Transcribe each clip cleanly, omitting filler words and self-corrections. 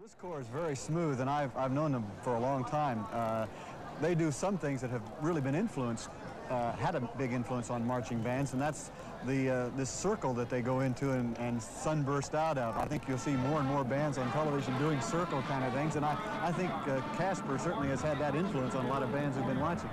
This corps is very smooth, and I've known them for a long time. They do some things that have really been influenced, had a big influence on marching bands, and that's this circle that they go into and sunburst out of. I think you'll see more and more bands on television doing circle kind of things, and I think Casper certainly has had that influence on a lot of bands who've been watching.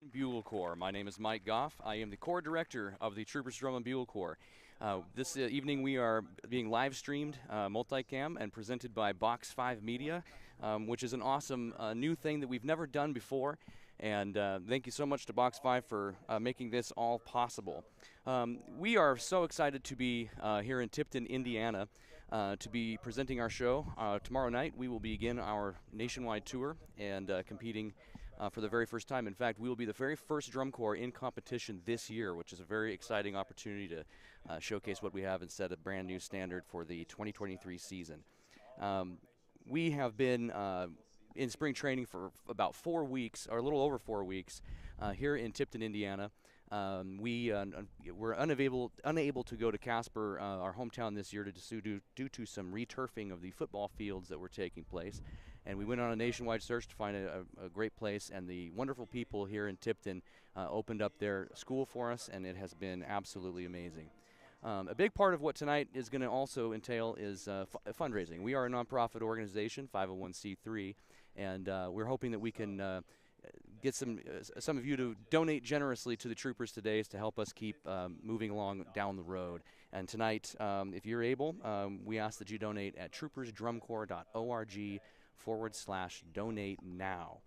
Bugle Corps. My name is Mike Goff. I am the Corps Director of the Troopers Drum and Bugle Corps. This evening we are being live streamed multicam and presented by Box 5 Media, which is an awesome new thing that we've never done before. And thank you so much to Box 5 for making this all possible. We are so excited to be here in Tipton, Indiana, to be presenting our show. Tomorrow night we will begin our nationwide tour and competing for the very first time. In fact, we will be the very first drum corps in competition this year, which is a very exciting opportunity to showcase what we have and set a brand new standard for the 2023 season. We have been in spring training for about 4 weeks, or a little over 4 weeks, here in Tipton, Indiana. We were unable to go to Casper, our hometown, this year due to some returfing of the football fields that were taking place. And we went on a nationwide search to find a great place, and the wonderful people here in Tipton opened up their school for us, and it has been absolutely amazing. A big part of what tonight is going to also entail is fundraising. We are a nonprofit organization, 501c3, and we're hoping that we can get some of you to donate generously to the troopers today to help us keep moving along down the road. And tonight, if you're able, we ask that you donate at troopersdrumcorps.org/donate now.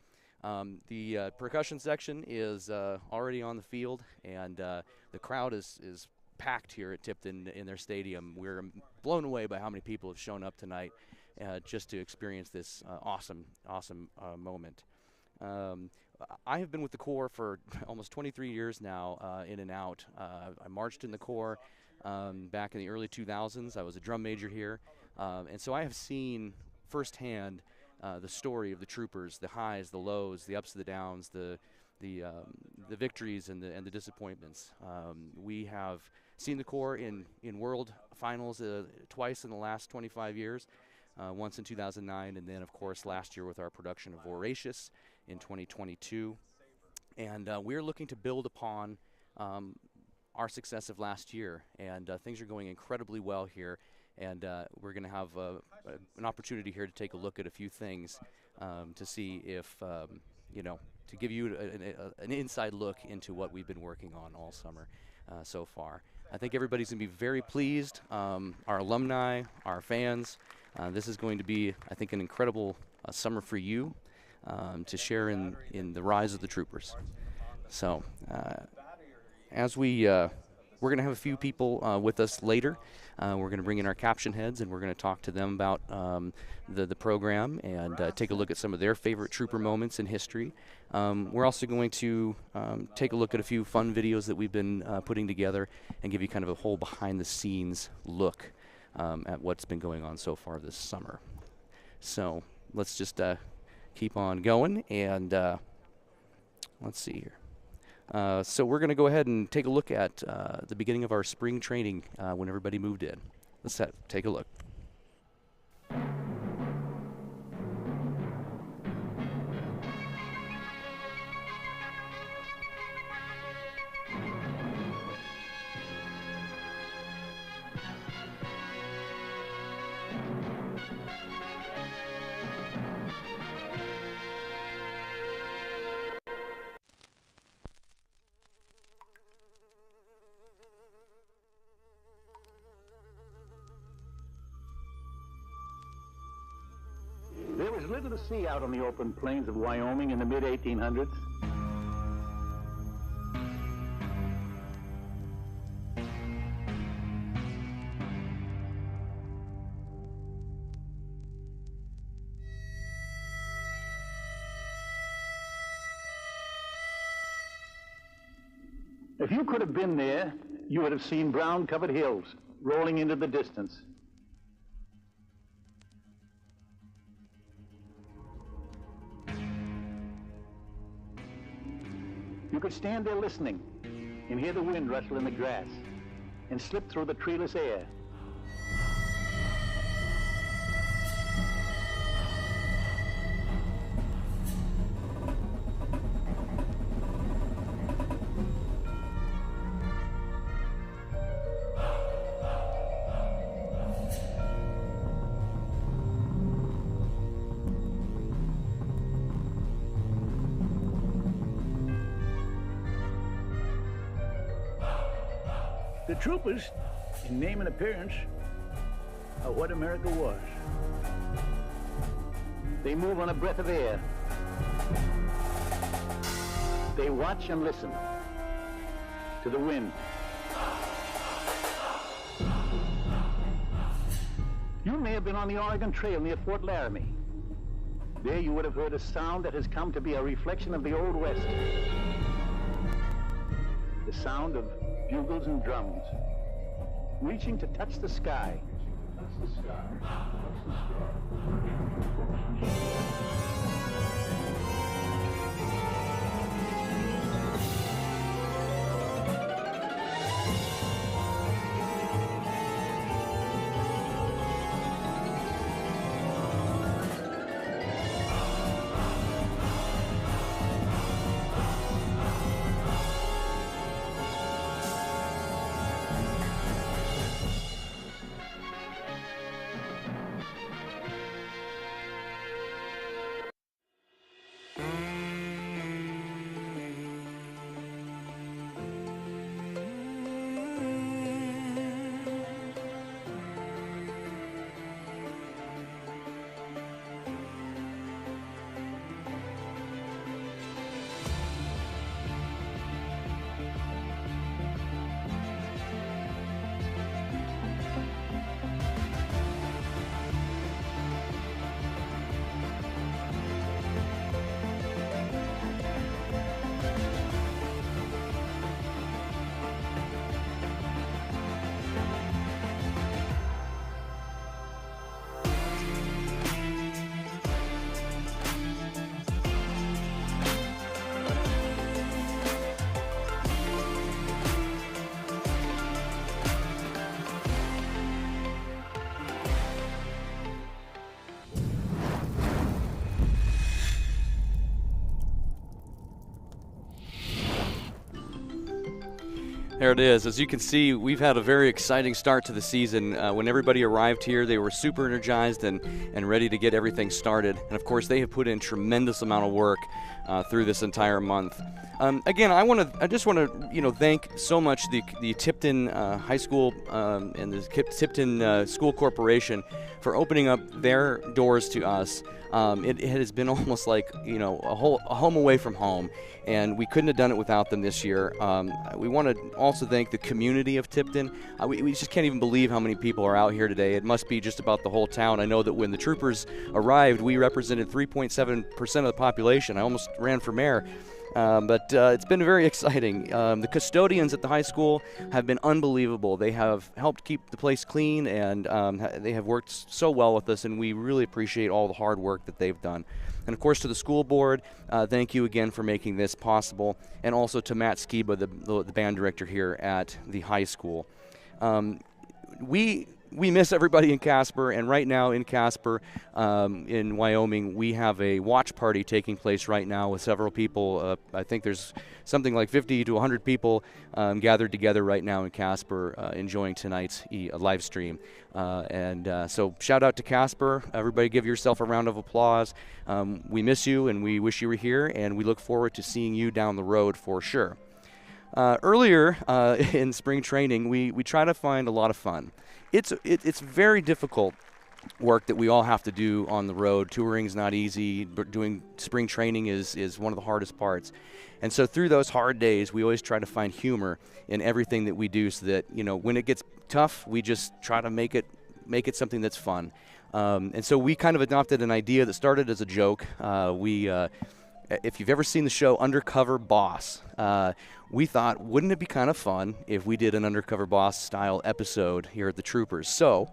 The percussion section is already on the field, and the crowd is packed here at Tipton in their stadium. We're blown away by how many people have shown up tonight just to experience this awesome moment. I have been with the Corps for almost 23 years now, in and out. I marched in the Corps back in the early 2000s. I was a drum major here, and so I have seen firsthand the story of the troopers, the highs, the lows, the ups, the downs, the victories and the disappointments. We have seen the Corps in world finals twice in the last 25 years, once in 2009, and then of course last year with our production of Voracious in 2022. And we're looking to build upon our success of last year, and things are going incredibly well here. And we're going to have an opportunity here to take a look at a few things to see if, to give you an inside look into what we've been working on all summer so far. I think everybody's going to be very pleased, our alumni, our fans. This is going to be, I think, an incredible summer for you to share in the rise of the troopers. So as we're going to have a few people with us later. We're going to bring in our caption heads, and we're going to talk to them about the program and take a look at some of their favorite trooper moments in history. We're also going to take a look at a few fun videos that we've been putting together and give you kind of a whole behind-the-scenes look at what's been going on so far this summer. So let's just keep on going, and let's see here. So we're going to go ahead and take a look at the beginning of our spring training when everybody moved in. Let's take a look. There was little to see out on the open plains of Wyoming in the mid-1800s. If you could have been there, you would have seen brown-covered hills rolling into the distance. You could stand there listening and hear the wind rustle in the grass and slip through the treeless air. The Troopers, in name and appearance, are what America was. They move on a breath of air. They watch and listen to the wind. You may have been on the Oregon Trail near Fort Laramie. There you would have heard a sound that has come to be a reflection of the Old West. The sound of bugles and drums, reaching to touch the sky. There it is. As you can see, we've had a very exciting start to the season. When everybody arrived here, they were super energized and ready to get everything started. And of course, they have put in tremendous amount of work through this entire month. Again, I just want to thank so much the Tipton High School and the Tipton School Corporation for opening up their doors to us. It has been almost like a home away from home, and we couldn't have done it without them this year. We want to also thank the community of Tipton. We just can't even believe how many people are out here today. It must be just about the whole town. I know that when the troopers arrived, we represented 3.7% of the population. I almost ran for mayor. But it's been very exciting. The custodians at the high school have been unbelievable. They have helped keep the place clean, and they have worked so well with us, and we really appreciate all the hard work that they've done. And of course, to the school board, thank you again for making this possible, and also to Matt Skiba, the band director here at the high school. We miss everybody in Casper, and right now in Casper, in Wyoming, we have a watch party taking place right now with several people. I think there's something like 50 to 100 people gathered together right now in Casper enjoying tonight's live stream. So shout out to Casper. Everybody give yourself a round of applause. We miss you, and we wish you were here, and we look forward to seeing you down the road for sure. Earlier in spring training, we try to find a lot of fun. It's very difficult work that we all have to do on the road. Touring's not easy, but doing spring training is one of the hardest parts. And so through those hard days, we always try to find humor in everything that we do, so that when it gets tough, we just try to make it something that's fun. And so we kind of adopted an idea that started as a joke. If you've ever seen the show Undercover Boss, we thought, wouldn't it be kind of fun if we did an Undercover Boss style episode here at the Troopers? So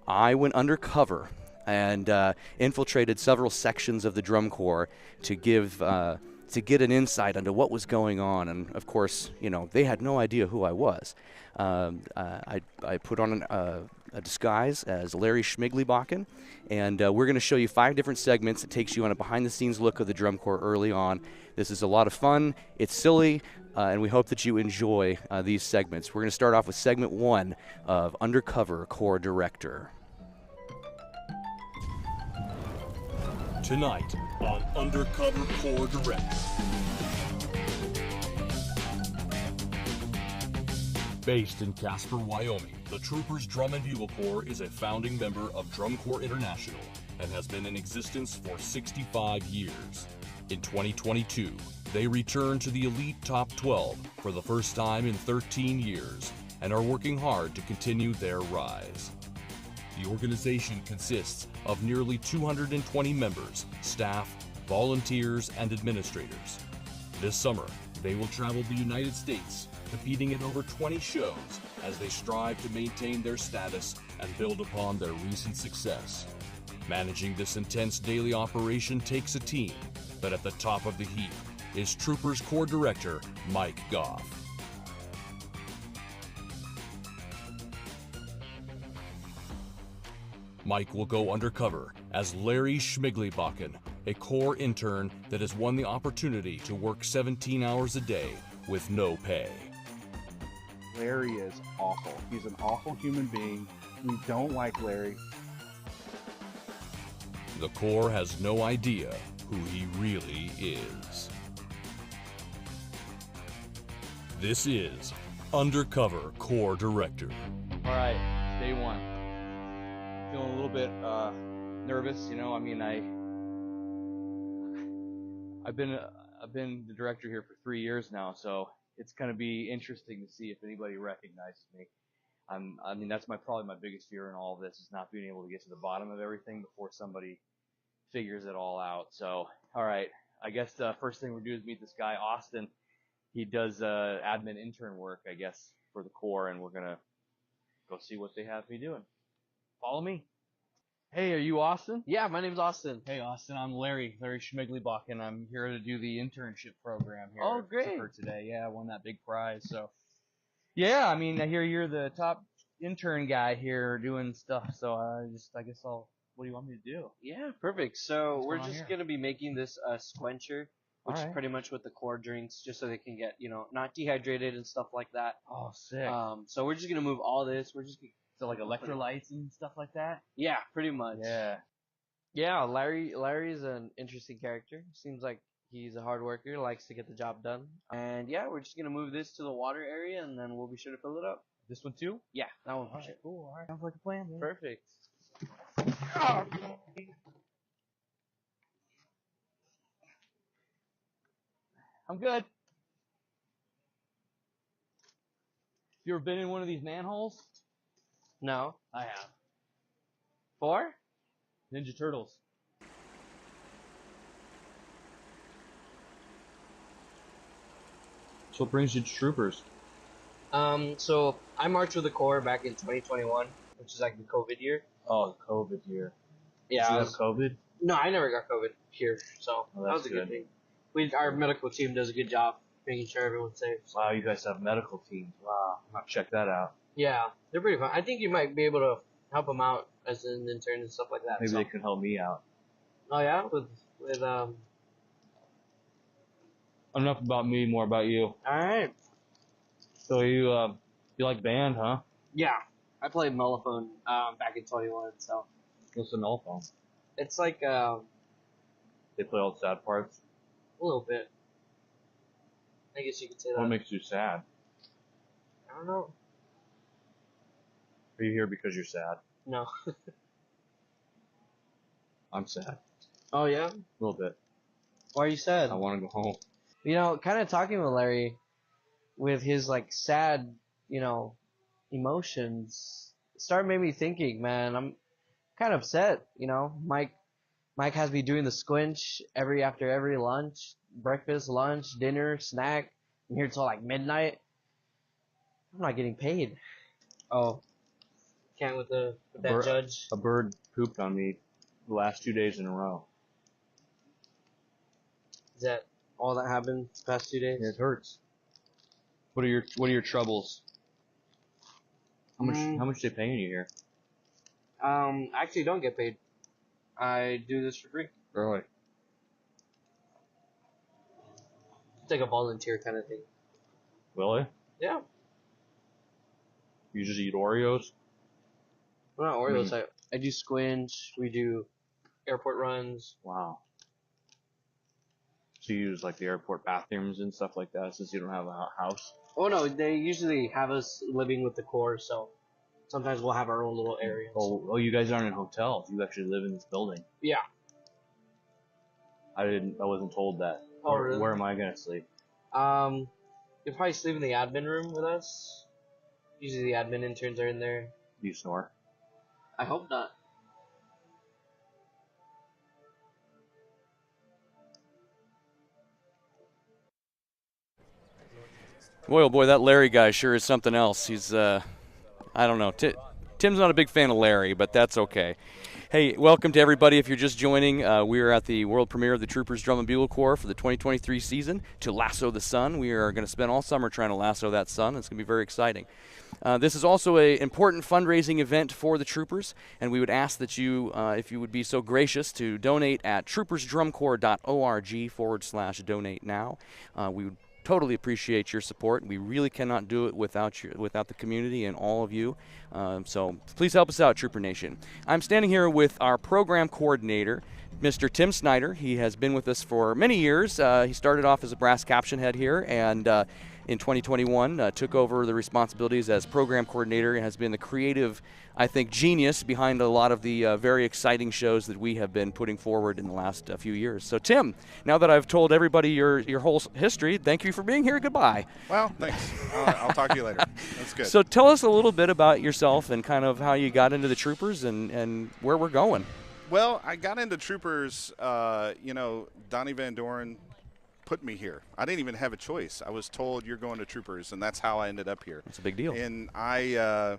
I went undercover and infiltrated several sections of the drum corps to get an insight into what was going on. And of course, they had no idea who I was. I put on a disguise as Larry Schmigleybakken, and we're going to show you 5 different segments. It takes you on a behind-the-scenes look of the drum corps early on. This is a lot of fun. It's silly, and we hope that you enjoy these segments. We're going to start off with segment 1 of Undercover Corps Director. Tonight on Undercover Corps Director. Based in Casper, Wyoming, the Troopers Drum and Bugle Corps is a founding member of Drum Corps International and has been in existence for 65 years. In 2022, they returned to the Elite Top 12 for the first time in 13 years and are working hard to continue their rise. The organization consists of nearly 220 members, staff, volunteers, and administrators. This summer, they will travel the United States, competing in over 20 shows as they strive to maintain their status and build upon their recent success. Managing this intense daily operation takes a team, but at the top of the heap is Troopers Corps Director Mike Goff. Mike will go undercover as Larry Schmigleybakken, a Corps intern that has won the opportunity to work 17 hours a day with no pay. Larry is awful. He's an awful human being. We don't like Larry. The Corps has no idea who he really is. This is Undercover Corps Director. All right, day one. Feeling a little bit nervous, you know. I mean, I've been the director here for 3 years now, so it's going to be interesting to see if anybody recognizes me. I mean, that's probably my biggest fear in all of this, is not being able to get to the bottom of everything before somebody figures it all out. So, all right, I guess the first thing we'll do is meet this guy, Austin. He does admin intern work, I guess, for the Corps, and we're going to go see what they have me doing. Follow me. Hey, are you Austin? Yeah, my name's Austin. Hey, Austin, I'm Larry Schmigleybakken. I'm here to do the internship program here. Oh, great. For today. Yeah, I won that big prize. So, yeah, I mean, I hear you're the top intern guy here doing stuff. So I guess what do you want me to do? Yeah, perfect. So What's we're going on just here? going to be making this squencher, which is Alright. pretty much what the Corps drinks, just so they can get, not dehydrated and stuff like that. Oh, sick. So we're just going to move all this. We're just So like electrolytes and stuff like that? yeah, pretty much. Yeah. Yeah, Larry's an interesting character. Seems like he's a hard worker, likes to get the job done. And yeah, we're just going to move this to the water area, and then we'll be sure to fill it up. This one too? Yeah, that one for Alright, sure. cool. Alright, sounds like a plan, man. Perfect. I'm good. You ever been in one of these manholes? No. I have. 4? Ninja Turtles. So what brings you to Troopers? So I marched with the Corps back in 2021, which is like the COVID year. Oh, the COVID year. Yeah, Did I you was, have COVID? no, I never got COVID here, so Oh, that that's was a good good. thing. Our medical team does a good job making sure everyone's safe. So. Wow, you guys have medical teams. Wow, I'm gonna check that out. Yeah, they're pretty fun. I think you might be able to help them out as an intern and stuff like that. Maybe so. they could help me out. Oh yeah, with Enough about me, more about you. All right. So you like band, huh? Yeah, I played mellophone back in 21, so What's the mellophone? it's like They play all the sad parts. a little bit. I guess you could say that. What makes you sad? I don't know. Are you here because you're sad? No. I'm sad. Oh yeah. A little bit. Why are you sad? I want to go home. Kind of talking with Larry, with his like sad, emotions, started made me thinking, man, I'm kind of upset. Mike has me doing the squinch after every lunch, breakfast, lunch, dinner, snack. I'm here till like midnight. I'm not getting paid. Oh, can't with that judge. A bird pooped on me the last 2 days in a row. Is that all that happened the past 2 days? It hurts. What are your troubles? How much they paying you here? I actually don't get paid. I do this for free. Really? It's like a volunteer kind of thing. Really? Yeah. You just eat Oreos? Well, not Oreos. I do squinch. We do airport runs. Wow. So you use like the airport bathrooms and stuff like that since you don't have a house? Oh no, they usually have us living with the Corps, so sometimes we'll have our own little areas. Oh, you guys aren't in hotels. You actually live in this building. Yeah. I wasn't told that. Oh, really? Where am I gonna sleep? You'll probably sleep in the admin room with us. Usually the admin interns are in there. Do you snore? I hope not. Boy, oh boy, that Larry guy sure is something else. He's, I don't know. Tim's not a big fan of Larry, but that's okay. Hey, welcome to everybody. If you're just joining, we are at the world premiere of the Troopers Drum and Bugle Corps for the 2023 season to lasso the sun. We are going to spend all summer trying to lasso that sun. It's going to be very exciting. This is also an important fundraising event for the Troopers, and we would ask that you, if you would be so gracious, to donate at troopersdrumcorps.org/donate now. We would totally appreciate your support. We really cannot do it without the community and all of you. So please help us out, Trooper Nation. I'm standing here with our program coordinator, Mr. Tim Snyder. He has been with us for many years. He started off as a brass caption head here, and in 2021 took over the responsibilities as program coordinator and has been the creative, I think, genius behind a lot of the very exciting shows that we have been putting forward in the last few years. So Tim, now that I've told everybody your whole history, thank you for being here. Goodbye. Well, thanks. I'll talk to you later. That's good. So tell us a little bit about yourself and kind of how you got into the Troopers and where we're going. Well, I got into Troopers, Donnie Van Doren put me here. I didn't even have a choice. I was told you're going to Troopers, and that's how I ended up here. That's a big deal. And I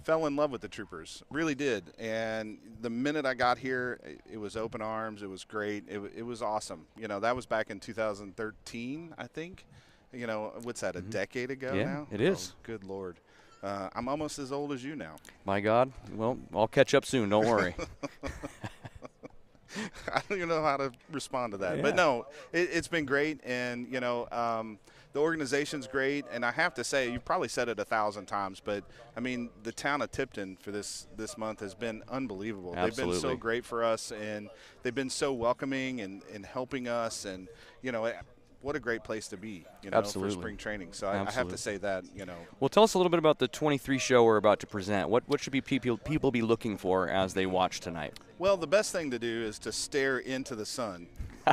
fell in love with the Troopers, really did. And the minute I got here, it was open arms. It was great. It was awesome. That was back in 2013, I think. What's that, a decade ago now? It is. Oh, good Lord. I'm almost as old as you now. My God. Well, I'll catch up soon. Don't worry. I don't even know how to respond to that. Yeah. But no, it's been great. And, the organization's great. And I have to say, you've probably said it 1,000 times, but, I mean, the town of Tipton for this month has been unbelievable. Absolutely. They've been so great for us, and they've been so welcoming and helping us. And, what a great place to be, for spring training. So I have to say that, Well, tell us a little bit about the 23 show we're about to present. What should people be looking for as they watch tonight? Well, the best thing to do is to stare into the sun.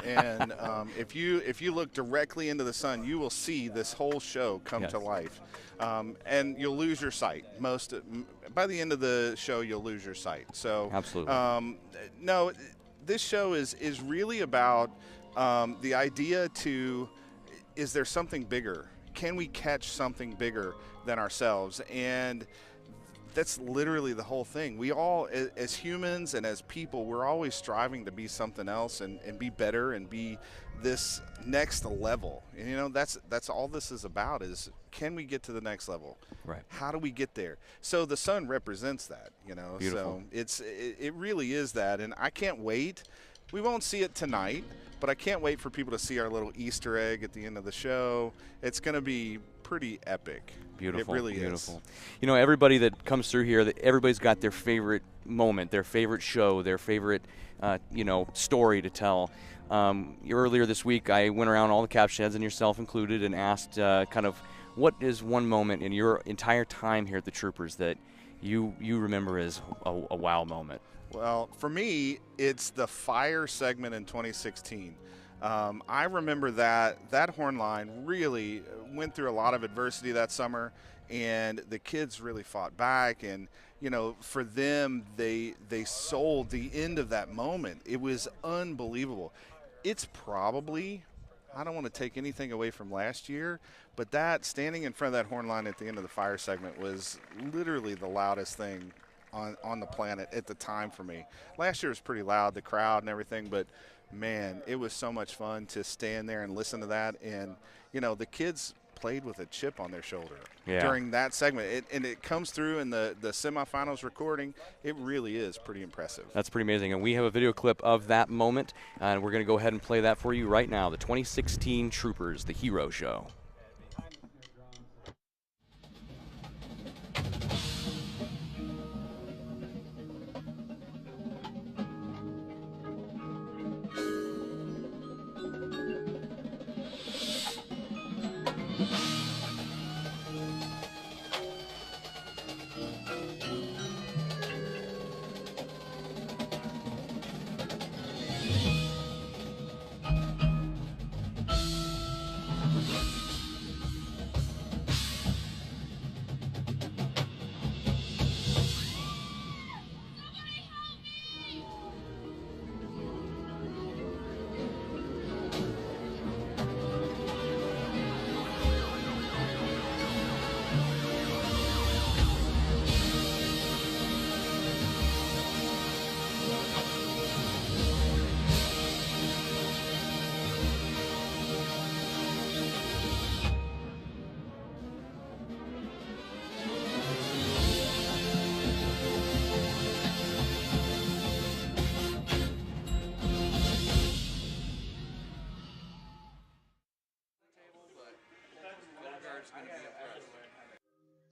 And if you look directly into the sun, you will see this whole show come to life. And you'll lose your sight. By the end of the show, you'll lose your sight. So absolutely. No, this show is really about the idea is there something bigger? Can we catch something bigger than ourselves? And that's literally the whole thing. We all, as humans and as people, we're always striving to be something else and be better and be this next level. And, that's all this is about is, can we get to the next level? Right. How do we get there? So the sun represents that, Beautiful. So it really is that. And I can't wait. We won't see it tonight, but I can't wait for people to see our little Easter egg at the end of the show. It's going to be pretty epic. Beautiful. It really beautiful. is. Everybody that comes through here, everybody's got their favorite moment, their favorite show, their favorite, story to tell. Earlier this week, I went around all the caption heads, and yourself included, and asked kind of what is one moment in your entire time here at the Troopers that you remember as a wow moment? Well, for me, it's the fire segment in 2016. I remember that horn line really went through a lot of adversity that summer, and the kids really fought back. And, for them, they sold the end of that moment. It was unbelievable. It's probably, I don't want to take anything away from last year, but that standing in front of that horn line at the end of the fire segment was literally the loudest thing on the planet at the time for me. Last year was pretty loud, the crowd and everything, but man, it was so much fun to stand there and listen to that. And the kids played with a chip on their shoulder during that segment, and it comes through in the semifinals recording. It really is pretty impressive. That's pretty amazing, and we have a video clip of that moment, and we're going to go ahead and play that for you right now. The 2016 Troopers, the Hero Show.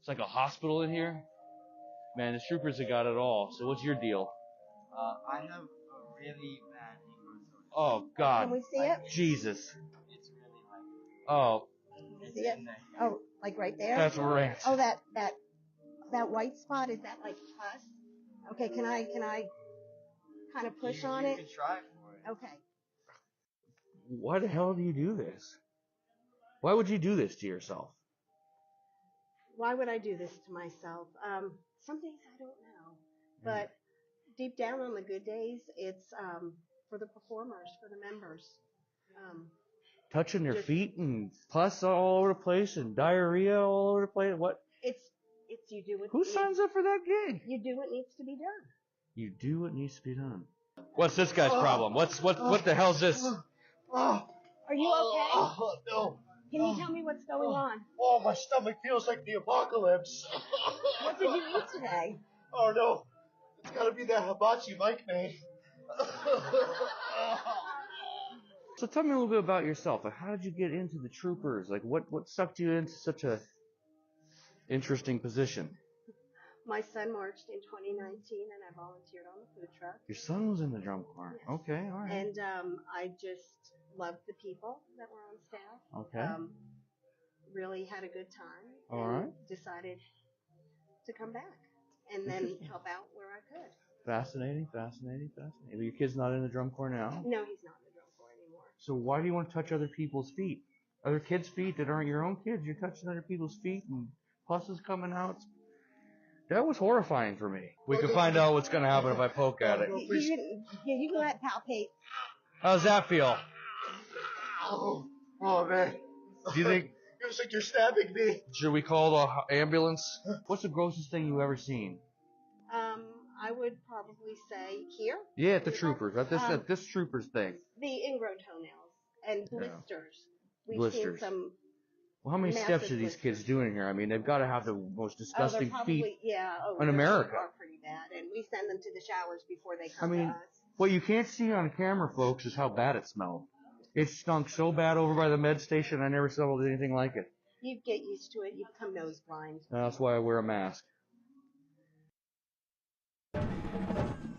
It's like a hospital in here. Man, the troopers have got it all. So what's your deal? I have a really bad necrosis. Oh, God. Can we see it? Jesus. It's really like. Oh, See it? Oh, like right there? that's right. Oh, that white spot, is that like pus? Okay, can I kind of push on You it? can try for it. Okay. Why the hell do you do this? Why would you do this to yourself? Why would I do this to myself? Some days I don't know, but deep down on the good days, it's for the performers, for the members. Touching their Just- feet and pus all over the place and diarrhea all over the place. What? It's you do what Who signs up for that gig? you do what needs to be done. You do what needs to be done. What's this guy's problem? What the hell's this? Are you okay? Oh, no. Can you tell me what's going on? Oh, my stomach feels like the apocalypse. What did you eat today? Oh, no. It's got to be that hibachi Mike made. So tell me a little bit about yourself. Like, how did you get into the troopers? Like, what sucked you into such a interesting position? My son marched in 2019, and I volunteered on the food truck. Your son was in the drum corps. Yes. Okay, all right. And I just loved the people that were on staff. Okay. Really had a good time. All and right. Decided to come back and then help out where I could. Fascinating. But your kid's not in the drum corps now. No, he's not in the drum corps anymore. So why do you want to touch other people's feet? Other kids' feet that aren't your own kids? You're touching other people's feet and pus is coming out. That was horrifying for me. We can find out what's going to happen if I poke at it. You go ahead, palpate. How's that feel? Oh, man. Do you think, Feels like you're stabbing me. should we call the ambulance? What's the grossest thing you've ever seen? I would probably say here. Yeah, at the troopers. At this troopers thing. The ingrown toenails and blisters. We've Blisters. seen some. Well, how many Massive steps are these blisters. kids doing here? I mean, they've got to have the most disgusting they're feet. probably, yeah. Oh, in they're- America. They are pretty bad, and we send them to the showers before they I come mean, to us. what you can't see on camera, folks, is how bad it smelled. It stunk so bad over by the med station, I never smelled anything like it. You get used to it. You become nose blind. That's why I wear a mask.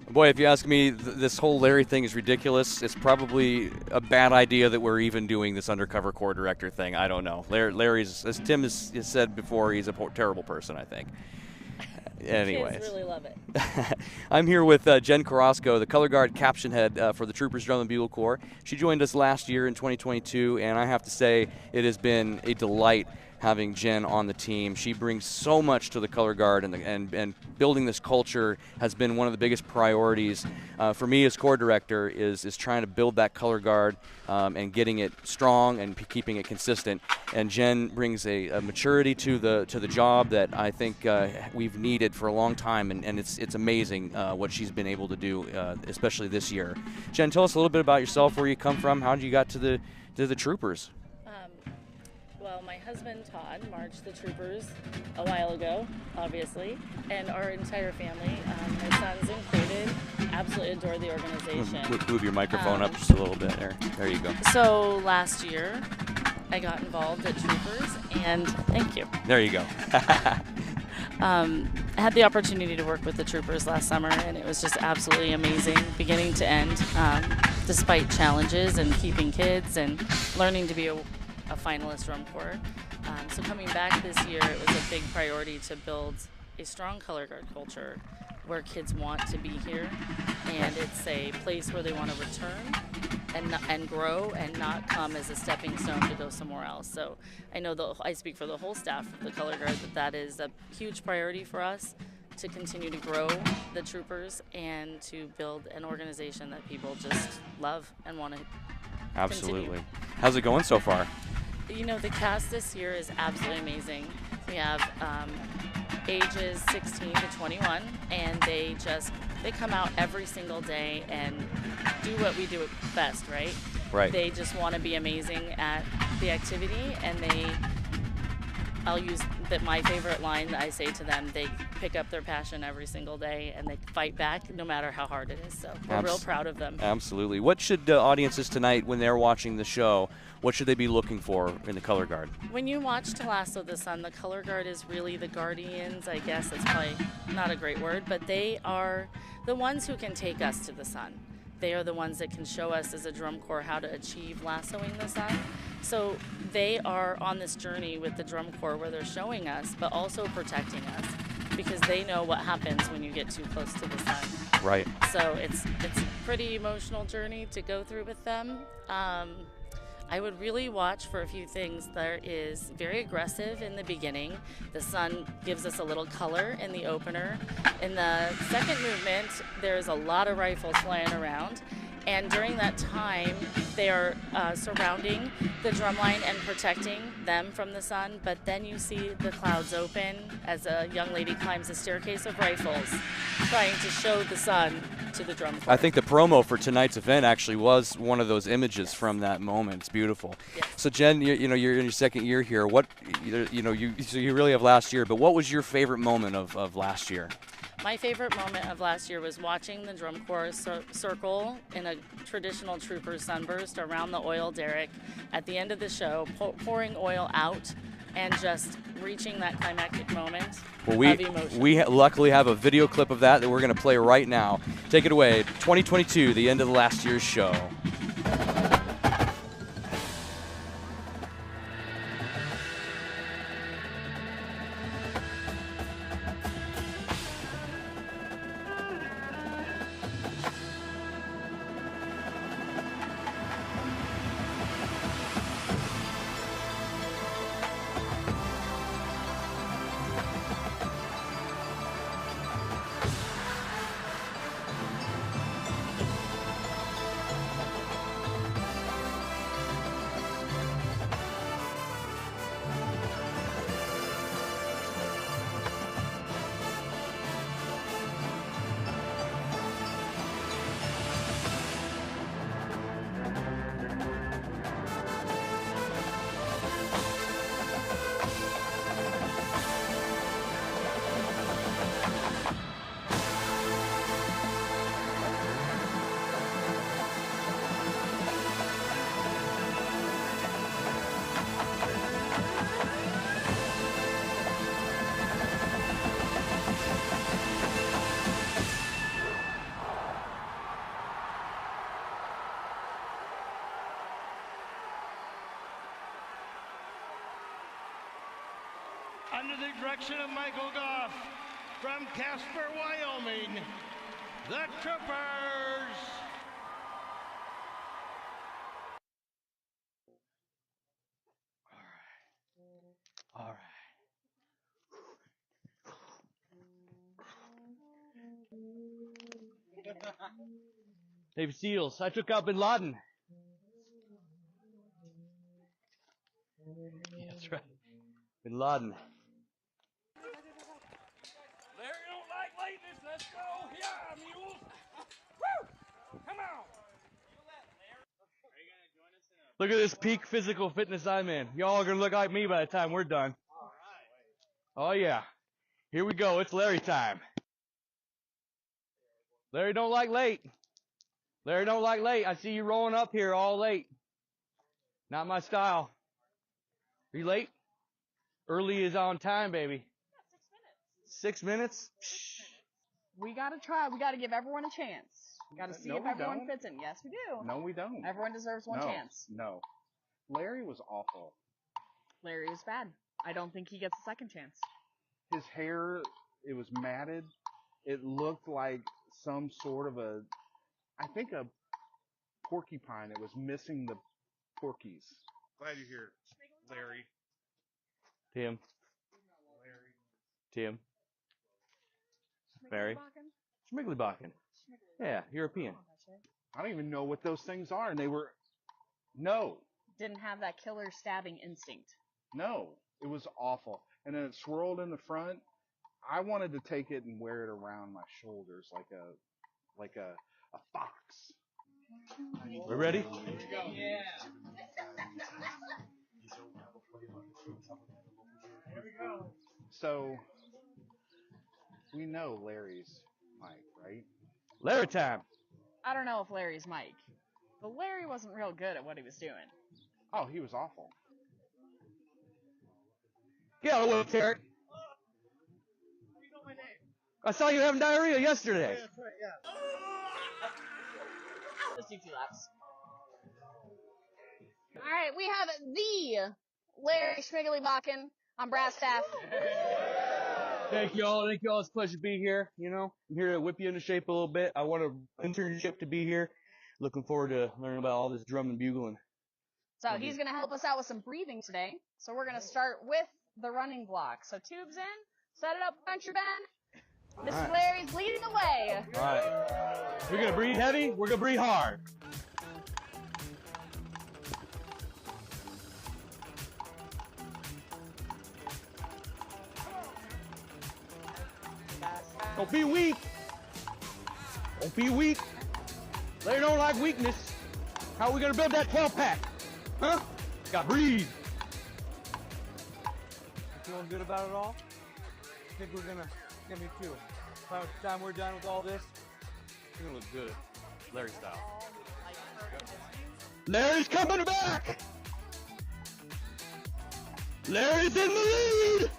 Boy, if you ask me, this whole Larry thing is ridiculous. It's probably a bad idea that we're even doing this undercover corps director thing. I don't know. Larry's, as Tim has said before, he's a terrible person, I think. Anyways. Kids really love it. I'm here with Jen Carrasco, the color guard caption head for the Troopers Drum and Bugle Corps. She joined us last year in 2022, and I have to say it has been a delight having Jen on the team. She brings so much to the color guard, and building this culture has been one of the biggest priorities for me as corps director. Is trying to build that color guard and getting it strong and keeping it consistent. And Jen brings a maturity to the job that I think we've needed for a long time, and it's amazing what she's been able to do, especially this year. Jen, tell us a little bit about yourself, where you come from, how did you got to the Troopers? Well, my husband, Todd, marched the troopers a while ago, obviously, and our entire family, my sons included, absolutely adore the organization. Move your microphone up just a little bit. There you go. So last year, I got involved at Troopers, and thank you. There you go. I had the opportunity to work with the Troopers last summer, and it was just absolutely amazing, beginning to end, despite challenges and keeping kids and learning to be a finalist drum corps. So coming back this year, it was a big priority to build a strong color guard culture where kids want to be here, and it's a place where they want to return and grow and not come as a stepping stone to go somewhere else. So I know I speak for the whole staff of the color guard that is a huge priority for us to continue to grow the troopers and to build an organization that people just love and want to Absolutely. continue. How's it going so far? You know, the cast this year is absolutely amazing. We have ages 16 to 21, and they come out every single day and do what we do best, right? Right. They just want to be amazing at the activity, and they I'll use that my favorite line that I say to them. They pick up their passion every single day and they fight back no matter how hard it is. So we're real proud of them. Absolutely. What should audiences tonight, when they're watching the show, what should they be looking for in the color guard? When you watch To Lasso the Sun, the color guard is really the guardians. I guess that's probably not a great word, but they are the ones who can take us to the sun. They are the ones that can show us as a drum corps how to achieve lassoing the sun. So they are on this journey with the drum corps where they're showing us, but also protecting us, because they know what happens when you get too close to the sun. Right. So it's a pretty emotional journey to go through with them. I would really watch for a few things. There is very aggressive in the beginning. The sun gives us a little color in the opener. In the second movement, there's a lot of rifles flying around. And during that time, they are surrounding the drumline and protecting them from the sun. But then you see the clouds open as a young lady climbs a staircase of rifles, trying to show the sun to the drum corps. I think the promo for tonight's event actually was one of those images from that moment. It's beautiful. Yes. So Jen, you're in your second year here. What so you really have last year, but what was your favorite moment of last year? My favorite moment of last year was watching the drum corps circle in a traditional trooper sunburst around the oil derrick at the end of the show, pouring oil out and just reaching that climactic moment of emotion. We luckily have a video clip of that we're going to play right now. Take it away. 2022, the end of the last year's show. Under the direction of Michael Goff, from Casper, Wyoming, the Troopers. All right. Navy SEALs, I took out Bin Laden. Yeah, that's right. Bin Laden. Larry don't like lateness. Let's go. Yeah, mules. Woo! Come on. Look at this peak physical fitness I'm in. Y'all are going to look like me by the time we're done. Oh, yeah. Here we go. It's Larry time. Larry don't like late. Larry don't like late. I see you rolling up here all late. Not my style. Are you late? Early is on time, baby. 6 minutes? We gotta try. We gotta give everyone a chance. We gotta see if everyone fits in. Yes, we do. No, we don't. Everyone deserves one chance. No. Larry was awful. Larry was bad. I don't think he gets a second chance. His hair, it was matted. It looked like some sort of a porcupine. It was missing the porkies. Glad you're here, Larry. Tim. Tim. Mary. Schmigglybakken. Yeah, European. I don't even know what those things are, and they were... No. Didn't have that killer stabbing instinct. No. It was awful. And then it swirled in the front. I wanted to take it and wear it around my shoulders like a fox. We ready? Here we go. Yeah. So we know Larry's Mike, right? Larry time. I don't know if Larry's Mike, but Larry wasn't real good at what he was doing. Oh, he was awful. Get out of the way, Tarek. I saw you having diarrhea yesterday. Yeah, that's right, yeah. Just do 2 laps. All right, we have the Larry Schmiggly-Bakken on brass staff. Thank you all. Thank you all. It's a pleasure to be here. You know, I'm here to whip you into shape a little bit. I want an internship to be here. Looking forward to learning about all this drum and bugling. So he's going to help us out with some breathing today. So we're going to start with the running block. So tubes in, set it up, punch your bend. This is Larry's leading the way. All right. We're going to breathe heavy. We're going to breathe hard. Don't be weak. Don't be weak. Larry don't like weakness. How are we going to build that 12-pack? Huh? Got to breathe. You feeling good about it all? I think we're going to, get me too. By the time we're done with all this, we're going to look good. Larry style. Larry's coming back! Larry's in the lead!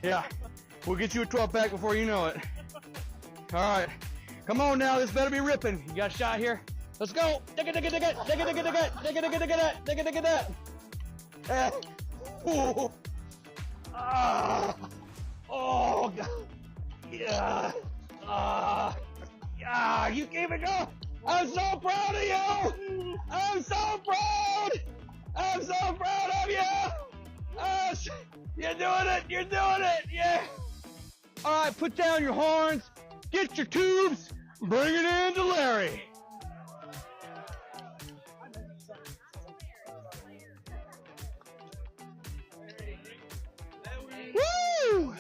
Yeah, we'll get you a 12-pack before you know it. All right, come on now, this better be ripping. You got a shot here? Let's go. Dig it, dig it, dig it, dig it, dig it, dig it, dig it, dig it, dig it, dig it, dig it, dig it. Oh, oh, God. Yeah. Yeah, you keep it going. I'm so proud of you. I'm so proud. I'm so proud of you. You're doing it. You're doing it. Yeah. All right, put down your horns. Get your tubes. Bring it in to Larry. Woo!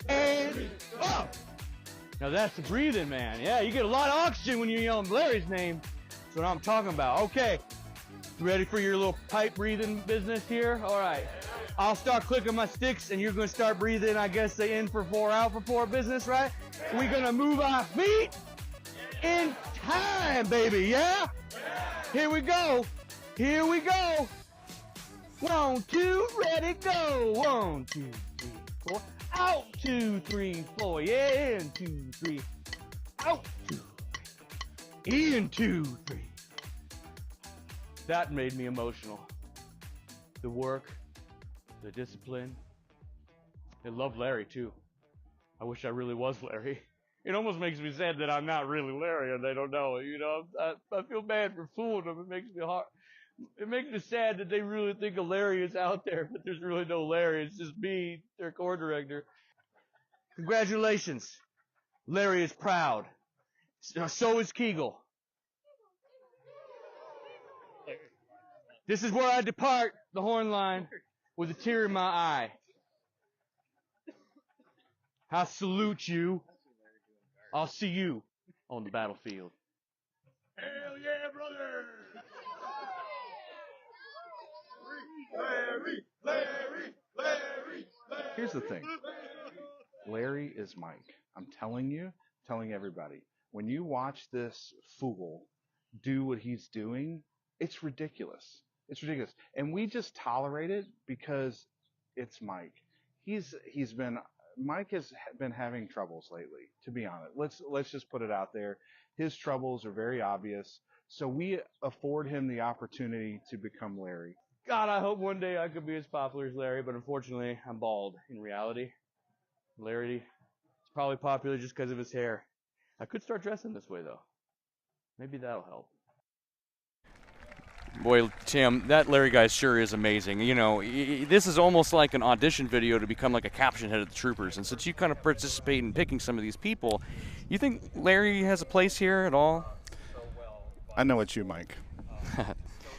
And up. Now that's the breathing, man. Yeah, you get a lot of oxygen when you're yelling Larry's name. That's what I'm talking about. Okay, you ready for your little pipe breathing business here? All right. I'll start clicking my sticks, and you're going to start breathing, I guess, the in for 4, out for 4 business, right? We're going to move our feet in time, baby, yeah? Here we go. Here we go. 1, 2, ready, go. 1, 2, 3, 4. Out, 2, 3, 4. Yeah, in, 2, 3. Out, 2, 3. In, 2, 3. That made me emotional. The work, the discipline. I love Larry, too. I wish I really was Larry. It almost makes me sad that I'm not really Larry and they don't know it. You know, I feel bad for fooling them. It makes me hard. It makes me sad that they really think a Larry is out there, but there's really no Larry. It's just me, their choir director. Congratulations. Larry is proud. So is Kegel. This is where I depart the horn line with a tear in my eye. I salute you. I'll see you on the battlefield. Hell yeah, brother! Larry, Larry, Larry, Larry. Here's the thing. Larry is Mike. I'm telling you, telling everybody. When you watch this fool do what he's doing, it's ridiculous. It's ridiculous. And we just tolerate it because it's Mike. Mike has been having troubles lately, to be honest. Let's just put it out there. His troubles are very obvious. So we afford him the opportunity to become Larry. God, I hope one day I could be as popular as Larry, but unfortunately, I'm bald in reality. Larry is probably popular just because of his hair. I could start dressing this way, though. Maybe that'll help. Boy, Tim, that Larry guy sure is amazing. You know, this is almost like an audition video to become like a caption head of the Troopers. And since you kind of participate in picking some of these people, you think Larry has a place here at all? I know it's you, Mike.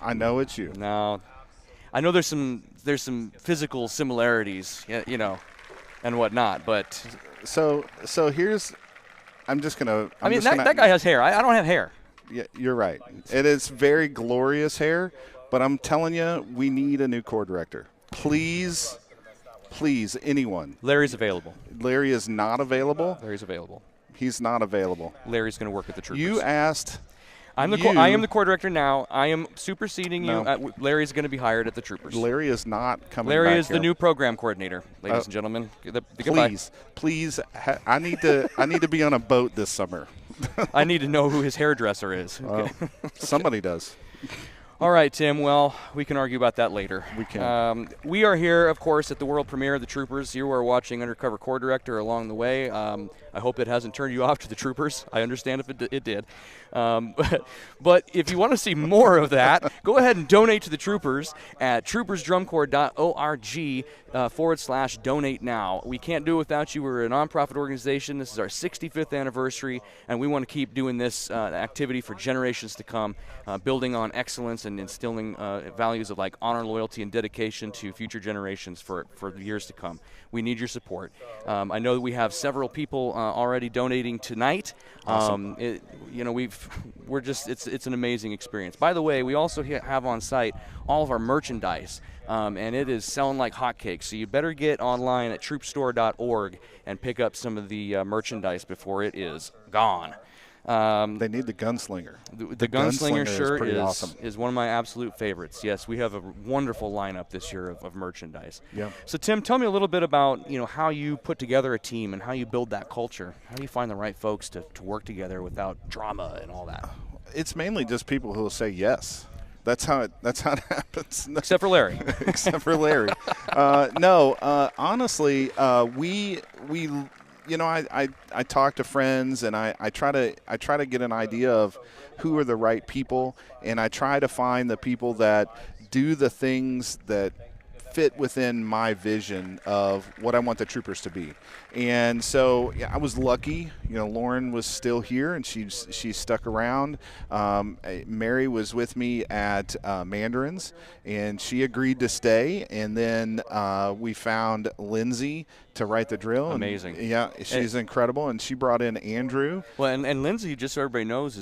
I know it's you. No, I know there's some physical similarities, and whatnot. But so here's, I'm just gonna. That guy has hair. I don't have hair. Yeah, you're right. It is very glorious hair, but I'm telling you, we need a new core director. Please, anyone. Larry's available. Larry is not available. Larry's available. He's not available. Larry's going to work with the Troopers. You asked. I am the core director now. I am superseding you. Larry's going to be hired at the Troopers. Larry is not coming Larry back is here. the new program coordinator, ladies and gentlemen. Goodbye. Please, I need to be on a boat this summer. I need to know who his hairdresser is. Somebody does. All right, Tim. Well, we can argue about that later. We can. We are here, of course, at the world premiere of the Troopers. You are watching Undercover Core Director along the way. I hope it hasn't turned you off to the Troopers. I understand if it did. But if you want to see more of that, go ahead and donate to the Troopers at troopersdrumcorps.org /donate now. We can't do it without you. We're a nonprofit organization. This is our 65th anniversary, and we want to keep doing this activity for generations to come, building on excellence and instilling values of like honor, loyalty, and dedication to future generations for the years to come. We need your support. I know that we have several people already donating tonight. Awesome. It's an amazing experience. By the way, we also have on site all of our merchandise, and it is selling like hotcakes. So you better get online at troopstore.org and pick up some of the merchandise before it is gone. They need the gunslinger. The gunslinger shirt is awesome. is one of my absolute favorites. Yes, we have a wonderful lineup this year of merchandise. Yeah. So Tim, tell me a little bit about how you put together a team and how you build that culture. How do you find the right folks to work together without drama and all that? It's mainly just people who will say yes. That's how it happens. Except for Larry. Except for Larry. Honestly, we I talk to friends and I try to get an idea of who are the right people, and I try to find the people that do the things that fit within my vision of what I want the Troopers to be. And so I was lucky. Lauren was still here, and she stuck around. Mary was with me at Mandarins, and she agreed to stay. And then we found Lindsay to write the drill. Amazing. She's incredible, and she brought in Andrew. Well, and Lindsay, just so everybody knows,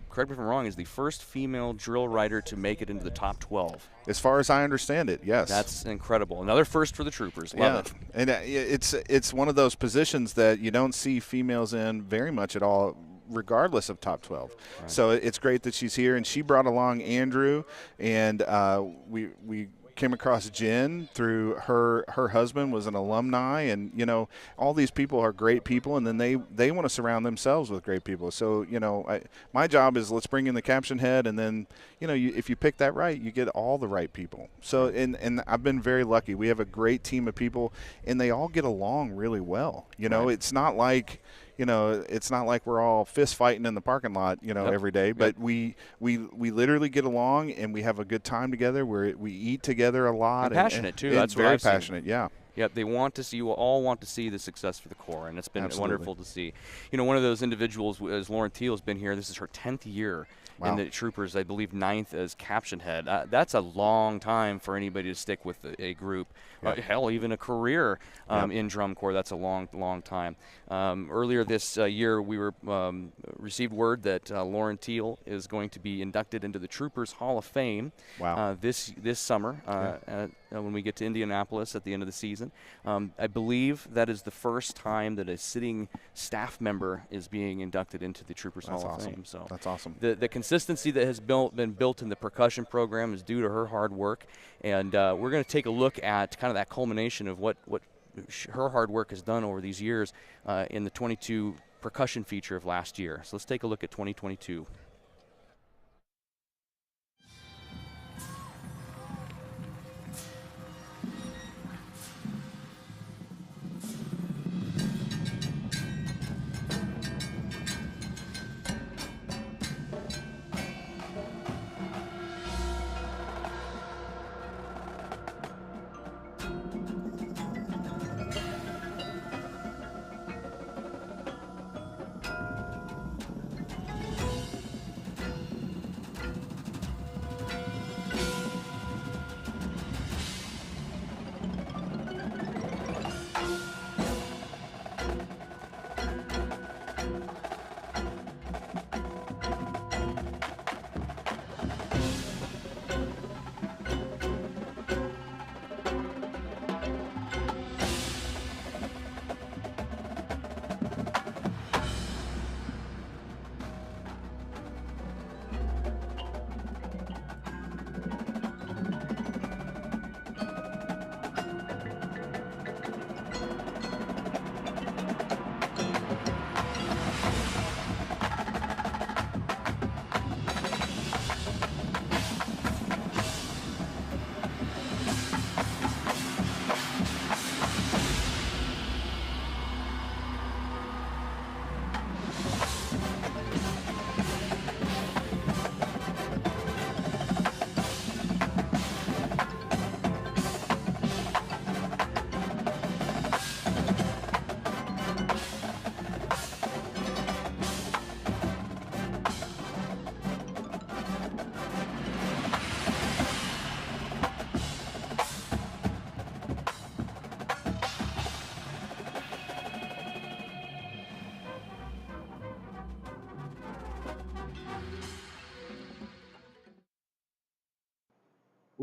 correct me if I'm wrong, is the first female drill writer to make it into the top 12. As far as I understand it, yes. That's incredible. Another first for the Troopers. Love it. And it's one of those positions that you don't see females in very much at all, regardless of top 12. Right. So it's great that she's here, and she brought along Andrew, and we came across Jen through her husband was an alumni, and all these people are great people, and then they want to surround themselves with great people. So my job is, let's bring in the caption head, and then if you pick that right, you get all the right people. So and I've been very lucky. We have a great team of people, and they all get along really well. Right. It's not like it's not like we're all fist fighting in the parking lot, every day, but we literally get along, and we have a good time together. We eat together a lot. And passionate too. And That's very what I've passionate. Seen. Yeah. Yep, they want to see. You all want to see the success for the Corps, and it's been wonderful to see. One of those individuals is Lauren Teal has been here. This is her 10th year in the Troopers. I believe 9th as caption head. That's a long time for anybody to stick with a group. Hell, even a career in Drum Corps. That's a long time. Earlier this year, we received word that Lauren Teal is going to be inducted into the Troopers Hall of Fame this summer when we get to Indianapolis at the end of the season. I believe that is the first time that a sitting staff member is being inducted into the Troopers Hall of Fame. So that's awesome. The consistency that has been built in the percussion program is due to her hard work, and we're going to take a look at kind of that culmination of what her hard work has done over these years in the 22 percussion feature of last year. So let's take a look at 2022.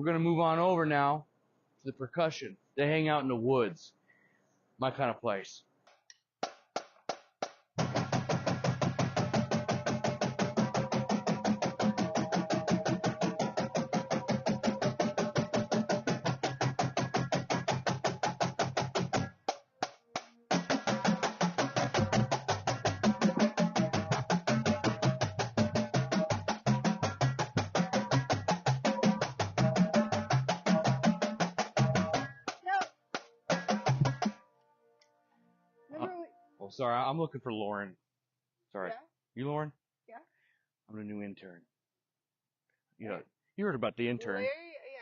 we're going to move on over now to the percussion. They hang out in the woods. My kind of place. Sorry, I'm looking for Lauren. Sorry. Yeah? You Lauren? Yeah. I'm the new intern. You heard about the intern.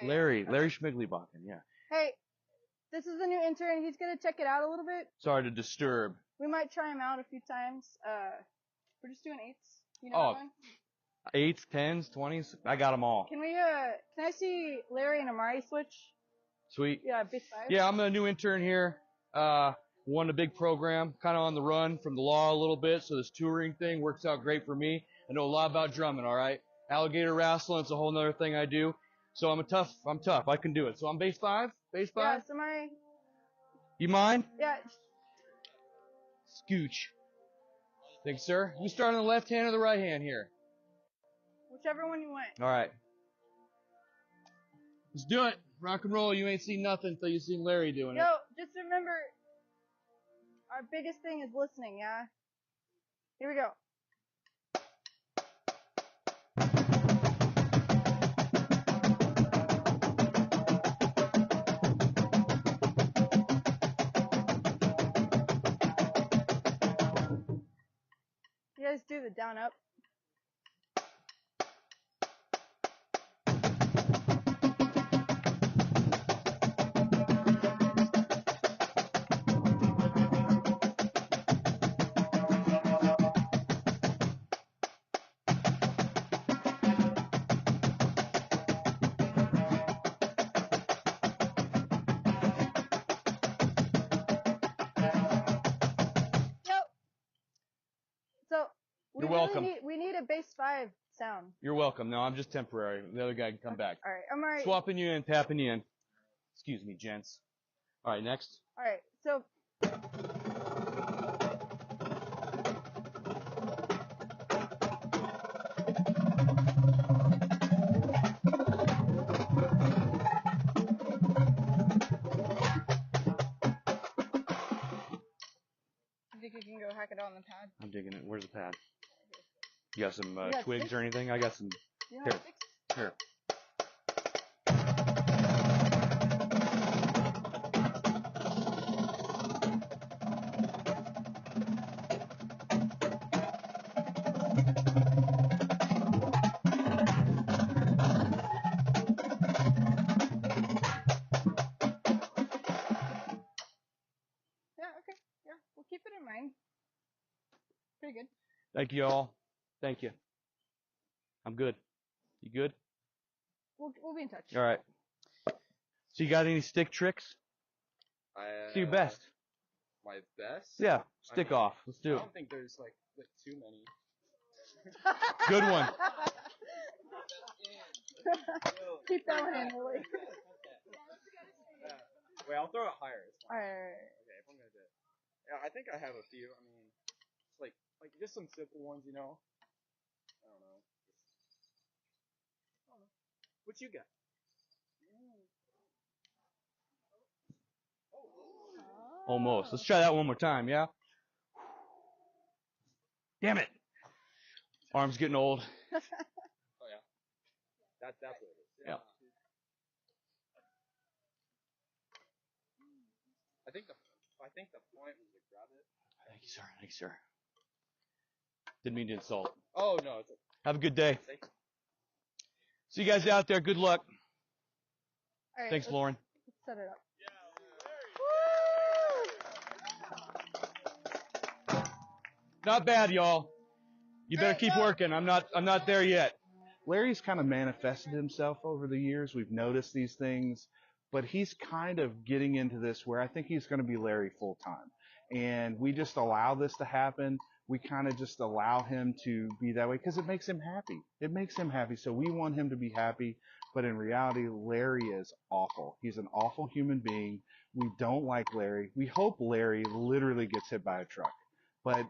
Larry? Yeah. Larry Schmigleybakken, yeah. Hey, this is the new intern. He's going to check it out a little bit. Sorry to disturb. We might try him out a few times. We're just doing 8s. You know that one? 8s, 10s, 20s. I got them all. Can I see Larry and Amari switch? Sweet. Yeah, big 5. Yeah, I'm the new intern here. Won a big program, kind of on the run from the law a little bit, so this touring thing works out great for me. I know a lot about drumming, all right? Alligator wrestling, it's a whole other thing I do. So I'm tough. I can do it. So I'm bass 5? Bass 5? Yeah, Amari. You mind? Yeah. Scooch. Thanks, sir. You start on the left hand or the right hand here? Whichever one you want. All right. Let's do it. Rock and roll. You ain't seen nothing until you seen Larry doing it. Yo, just remember, our biggest thing is listening, yeah? Here we go. You guys do the down up. You're welcome. We need a bass 5 sound. You're welcome. No, I'm just temporary. The other guy can come back. All right, I'm alright. Swapping you in, tapping you in. Excuse me, gents. All right, next. All right, so. I think you can go hack it out on the pad. I'm digging it. Where's the pad? You got some got twigs sticks? or anything? I got some. You Here. have 6? Here. Yeah, okay. Yeah, we'll keep it in mind. Pretty good. Thank you all. Thank you. I'm good. You good? We'll be in touch. All right. So you got any stick tricks? Do your best. My best? Yeah, stick off. Let's do I it. don't think there's like too many. Good one. Keep that one in, Lily. Wait, I'll throw it higher. It's fine. Alright. Okay, if I'm gonna do it. Yeah, I think I have a few. I mean, it's like just some simple ones, you know. I don't know. What you got? Almost. Let's try that one more time, yeah? Damn it. Arm's getting old. Oh yeah. That's what it is. Yeah. I think the point was to grab it. Thank you, sir. Thank you, sir. Didn't mean to insult. Oh no, it's okay. Have a good day. Thank you. See you guys out there. Good luck. All right, Thanks, Lauren. Let's set it up. Not bad, y'all. You better keep working. I'm not there yet. Larry's kind of manifested himself over the years. We've noticed these things, but he's kind of getting into this where I think he's going to be Larry full time. And we just allow this to happen. We kind of just allow him to be that way because it makes him happy. It makes him happy. So we want him to be happy. But in reality, Larry is awful. He's an awful human being. We don't like Larry. We hope Larry literally gets hit by a truck. But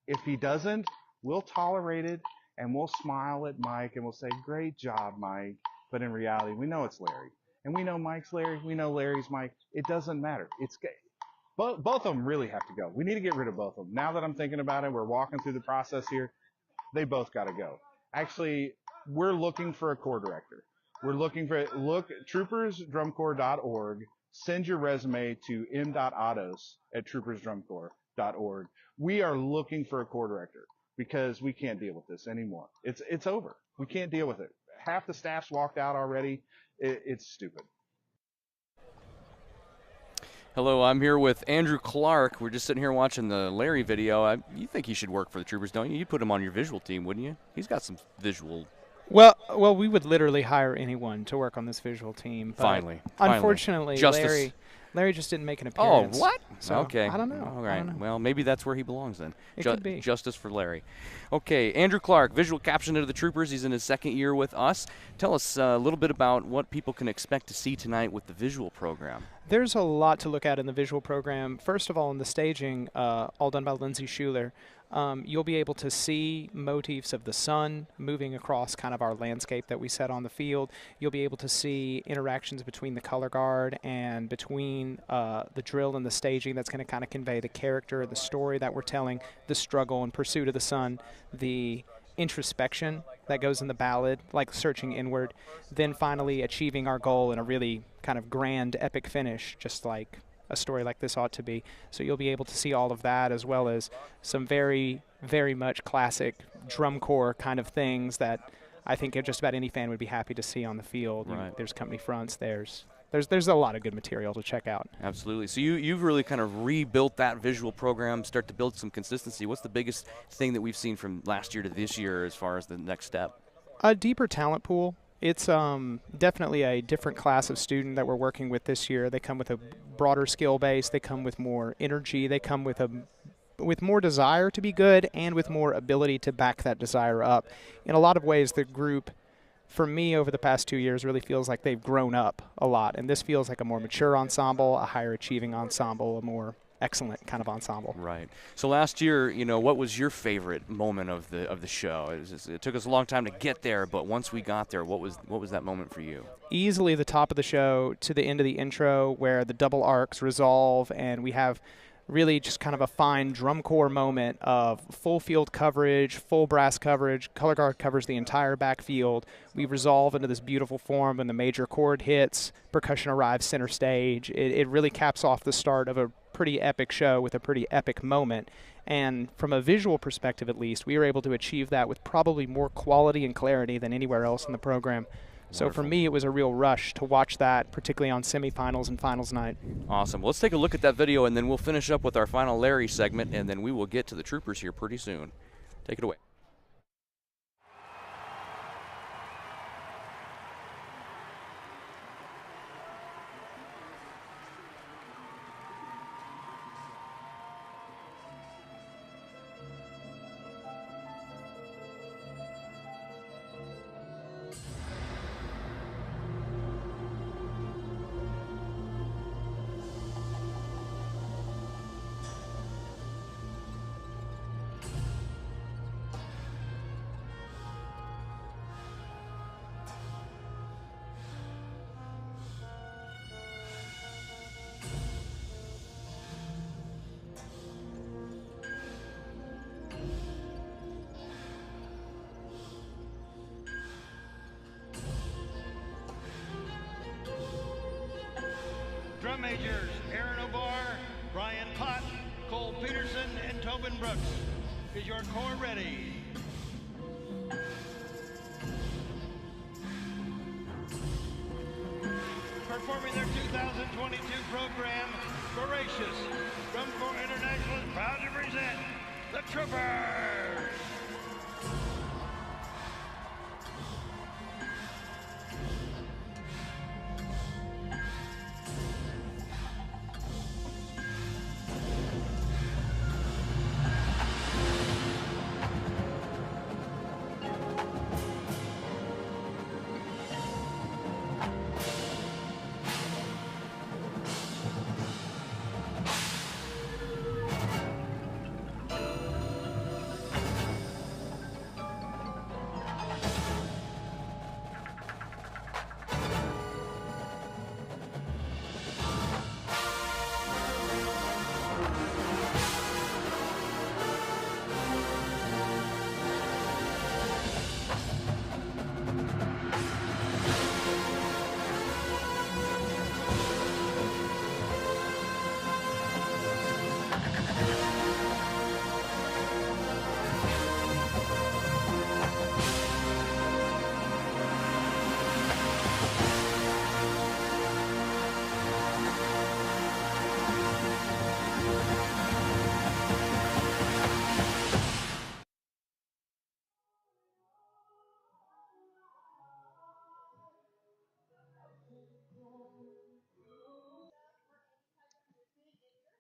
if he doesn't, we'll tolerate it and we'll smile at Mike and we'll say, great job, Mike. But in reality, we know it's Larry. And we know Mike's Larry. We know Larry's Mike. It doesn't matter. Both of them really have to go. We need to get rid of both of them. Now that I'm thinking about it, we're walking through the process here. They both got to go. Actually, we're looking for a corps director. We're looking for, troopersdrumcorps.org. Send your resume to m.autos@troopersdrumcorps.org. We are looking for a corps director because we can't deal with this anymore. It's over. We can't deal with it. Half the staff's walked out already. It's stupid. Hello, I'm here with Andrew Clark. We're just sitting here watching the Larry video. You think he should work for the Troopers, don't you? You'd put him on your visual team, wouldn't you? He's got some visual. Well, we would literally hire anyone to work on this visual team. But Finally. Unfortunately, Larry just didn't make an appearance. Oh, what? So, okay. I don't know. All right. Well, maybe that's where he belongs then. It could be. Justice for Larry. Okay, Andrew Clark, visual caption of the Troopers. He's in his second year with us. Tell us a little bit about what people can expect to see tonight with the visual program. There's a lot to look at in the visual program. First of all, in the staging, all done by Lindsay Schuler, you'll be able to see motifs of the sun moving across kind of our landscape that we set on the field. You'll be able to see interactions between the color guard and between the drill and the staging that's going to kind of convey the character, the story that we're telling, the struggle and pursuit of the sun, the introspection that goes in the ballad, like searching inward, then finally achieving our goal in a really kind of grand epic finish, just like a story like this ought to be. So you'll be able to see all of that, as well as some very, very much classic drum corps kind of things that I think just about any fan would be happy to see on the field. Right. There's company fronts, there's a lot of good material to check out. Absolutely. So you've really kind of rebuilt that visual program, start to build some consistency. What's the biggest thing that we've seen from last year to this year as far as the next step? A deeper talent pool. It's definitely a different class of student that we're working with this year. They come with a broader skill base. They come with more energy. They come with more desire to be good and with more ability to back that desire up. In a lot of ways, the group, for me, over the past 2 years, really feels like they've grown up a lot. And this feels like a more mature ensemble, a higher achieving ensemble, a more excellent kind of ensemble. Right. So last year, what was your favorite moment of the show? It took us a long time to get there, but once we got there, what was that moment for you? Easily the top of the show to the end of the intro, where the double arcs resolve and we have really just kind of a fine drum corps moment of full field coverage, full brass coverage. Color guard covers the entire backfield. We resolve into this beautiful form when the major chord hits. Percussion arrives center stage. It really caps off the start of a pretty epic show with a pretty epic moment. And from a visual perspective, at least, we were able to achieve that with probably more quality and clarity than anywhere else in the program. So for me, it was a real rush to watch that, particularly on semifinals and finals night. Awesome. Well, let's take a look at that video, and then we'll finish up with our final Larry segment, and then we will get to the Troopers here pretty soon. Take it away. Drum majors, Aaron O'Barr, Brian Cott, Cole Peterson, and Tobin Brooks. Is your corps ready? Performing their 2022 program, Voracious. Drum Corps International is proud to present the Troopers.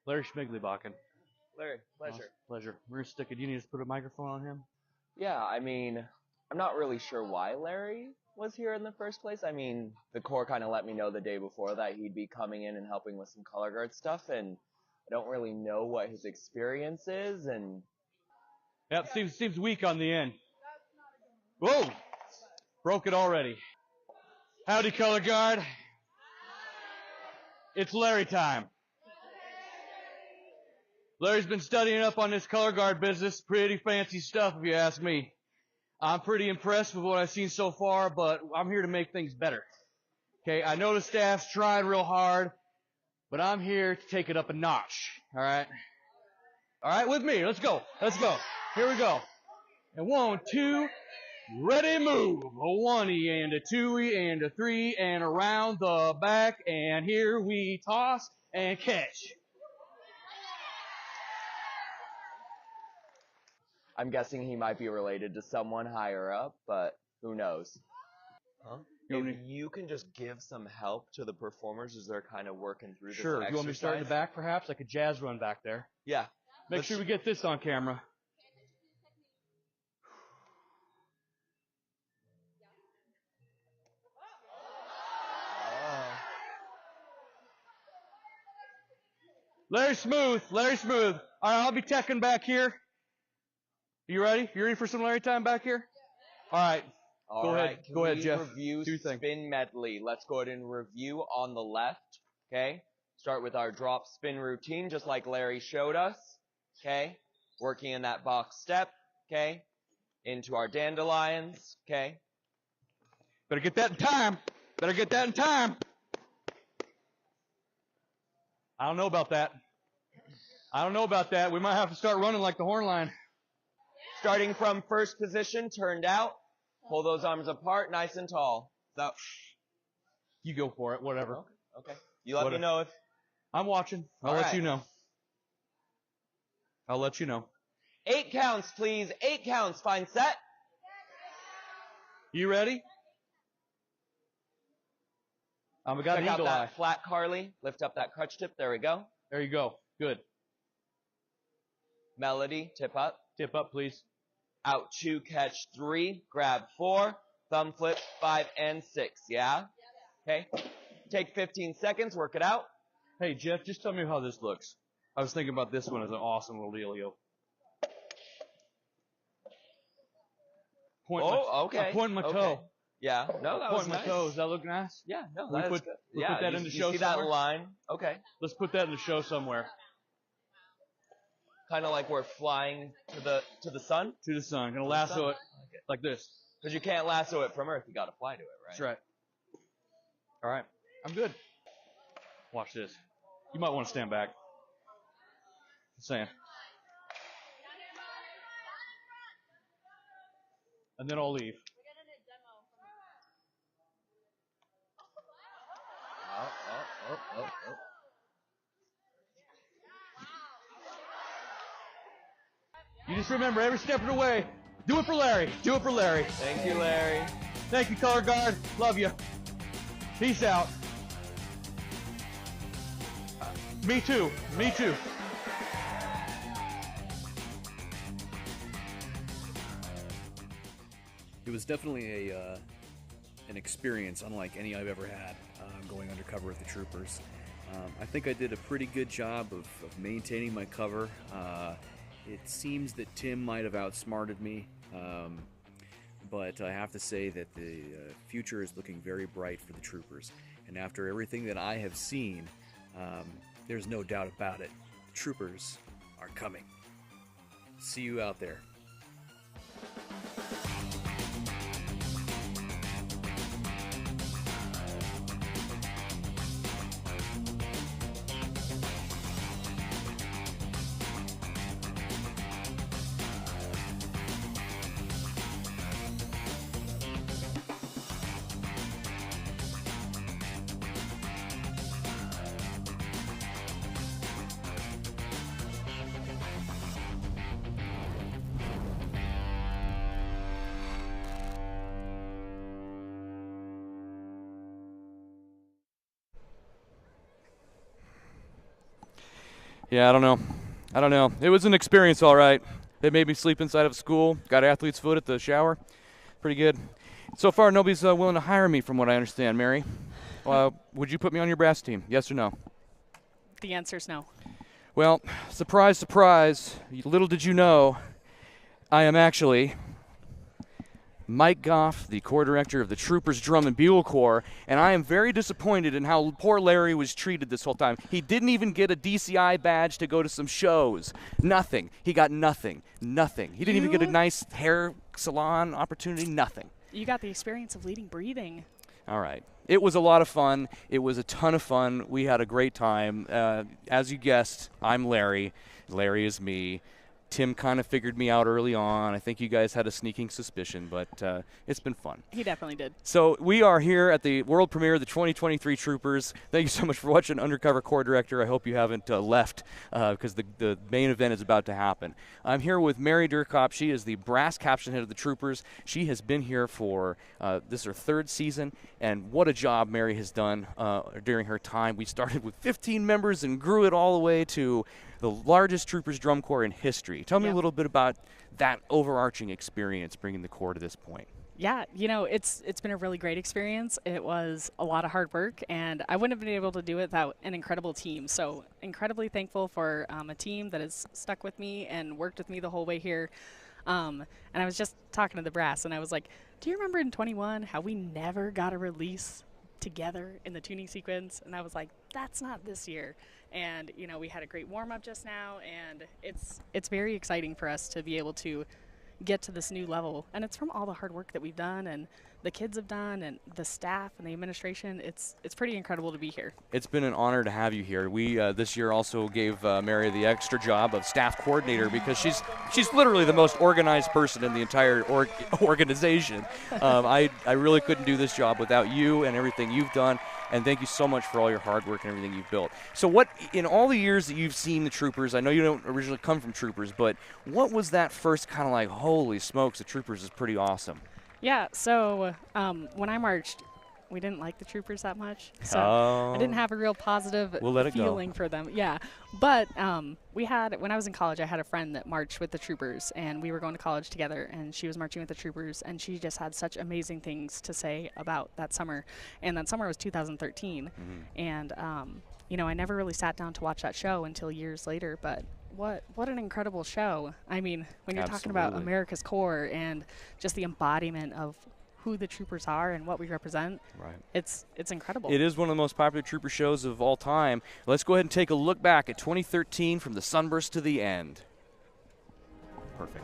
Larry Schmigleybakken. Larry, pleasure. Pleasure. We're gonna stick it. You need us to put a microphone on him? Yeah, I mean, I'm not really sure why Larry was here in the first place. I mean, the Corps kind of let me know the day before that he'd be coming in and helping with some color guard stuff, and I don't really know what his experience is, and... Yep, seems weak on the end. Whoa! Broke it already. Howdy, color guard. It's Larry time. Larry's been studying up on this color guard business. Pretty fancy stuff, if you ask me. I'm pretty impressed with what I've seen so far, but I'm here to make things better. Okay, I know the staff's trying real hard, but I'm here to take it up a notch. All right? All right, with me. Let's go. Let's go. Here we go. And 1, 2, ready, move. A 1-y and a 2-y and a 3 and around the back, and here we toss and catch. I'm guessing he might be related to someone higher up, but who knows? Huh? If you can just give some help to the performers as they're kind of working through this Sure. exercise. You want me to start in the back, perhaps? Like a jazz run back there. Yeah. Make sure we get this on camera. Larry Smooth. Larry Smooth. All right, I'll be teching back here. You ready? You ready for some Larry time back here? All right. Go ahead. Go ahead, Jeff. Review spin medley. Let's go ahead and review on the left. Okay. Start with our drop spin routine, just like Larry showed us. Okay. Working in that box step. Okay. Into our dandelions. Okay. Better get that in time. Better get that in time. I don't know about that. I don't know about that. We might have to start running like the horn line. Starting from first position, turned out. Pull those arms apart, nice and tall. So, you go for it, whatever. Okay. You let me know if... I'm watching. I'll let you know. I'll let you know. 8 counts, please. 8 counts. Fine set. You ready? I got an eagle eye. Check out that flat Carly. Lift up that crutch tip. There we go. There you go. Good. Melody, tip up. Tip up, please. Out 2, catch 3, grab 4, thumb flip 5 and 6, yeah? Okay. Take 15 seconds, work it out. Hey, Jeff, just tell me how this looks. I was thinking about this one as an awesome little dealio. Okay. I point my toe. Yeah, no, that was nice. Point my toe. Does that look nice? Yeah, no, that's good. We put that in the show see somewhere? that line? Okay. Let's put that in the show somewhere. Kind of like we're flying to the sun? To the sun. Gonna lasso it like this. Because you can't lasso it from Earth. You gotta fly to it, right? That's right. All right. I'm good. Watch this. You might want to stand back. Just saying. And then I'll leave. Oh. You just remember, every step of the way, do it for Larry. Do it for Larry. Thank you, Larry. Thank you, color guard. Love you. Peace out. Me too. Me too. It was definitely an experience unlike any I've ever had going undercover with the troopers. I think I did a pretty good job of maintaining my cover. It seems that Tim might have outsmarted me, but I have to say that the future is looking very bright for the troopers. And after everything that I have seen, there's no doubt about it. The troopers are coming. See you out there. Yeah, I don't know. It was an experience, all right. They made me sleep inside of school. Got athlete's foot at the shower. Pretty good. So far, nobody's willing to hire me, from what I understand, Mary. Would you put me on your brass team? Yes or no? The answer's no. Well, surprise, surprise. Little did you know, I am actually Mike Goff, the corps director of the Troopers Drum and Bugle Corps, and I am very disappointed in how poor Larry was treated this whole time. He didn't even get a DCI badge to go to some shows. Nothing. He got nothing. Nothing. He didn't even get a nice hair salon opportunity. Nothing. You got the experience of leading breathing. All right. It was a lot of fun. It was a ton of fun. We had a great time. As you guessed, I'm Larry. Larry is me. Tim kind of figured me out early on. I think you guys had a sneaking suspicion, but it's been fun. He definitely did. So we are here at the world premiere of the 2023 Troopers. Thank you so much for watching Undercover Corps Director. I hope you haven't left because the main event is about to happen. I'm here with Mary Durkop. She is the brass caption head of the Troopers. She has been here for, this is her third season, and what a job Mary has done during her time. We started with 15 members and grew it all the way to the largest Troopers drum corps in history. Tell me a little bit about that overarching experience bringing the corps to this point. Yeah, you know, it's been a really great experience. It was a lot of hard work, and I wouldn't have been able to do it without an incredible team. So incredibly thankful for a team that has stuck with me and worked with me the whole way here. And I was just talking to the brass, and I was like, do you remember in 21 how we never got a release together in the tuning sequence? And I was like, that's not this year. And you know, we had a great warm-up just now, and it's very exciting for us to be able to get to this new level, and it's from all the hard work that we've done and the kids have done and the staff and the administration. It's pretty incredible to be here. It's been an honor to have you here. We this year also gave Mary the extra job of staff coordinator because she's literally the most organized person in the entire organization. I really couldn't do this job without you and everything you've done, and thank you so much for all your hard work and everything you've built. So what, in all the years that you've seen the Troopers, I know you don't originally come from Troopers, but what was that first kind of like, holy smokes, the Troopers is pretty awesome? Yeah, so when I marched, we didn't like the Troopers that much, so I didn't have a real positive feeling for them. Yeah, but when I was in college, I had a friend that marched with the Troopers, and we were going to college together, and she was marching with the Troopers, and she just had such amazing things to say about that summer, and that summer was 2013, and you know, I never really sat down to watch that show until years later, but what an incredible show. I mean, when you're talking about America's Corps and just the embodiment of who the Troopers are and what we represent, it's incredible. It is one of the most popular Trooper shows of all time. Let's go ahead and take a look back at 2013 from the sunburst to the end. Perfect.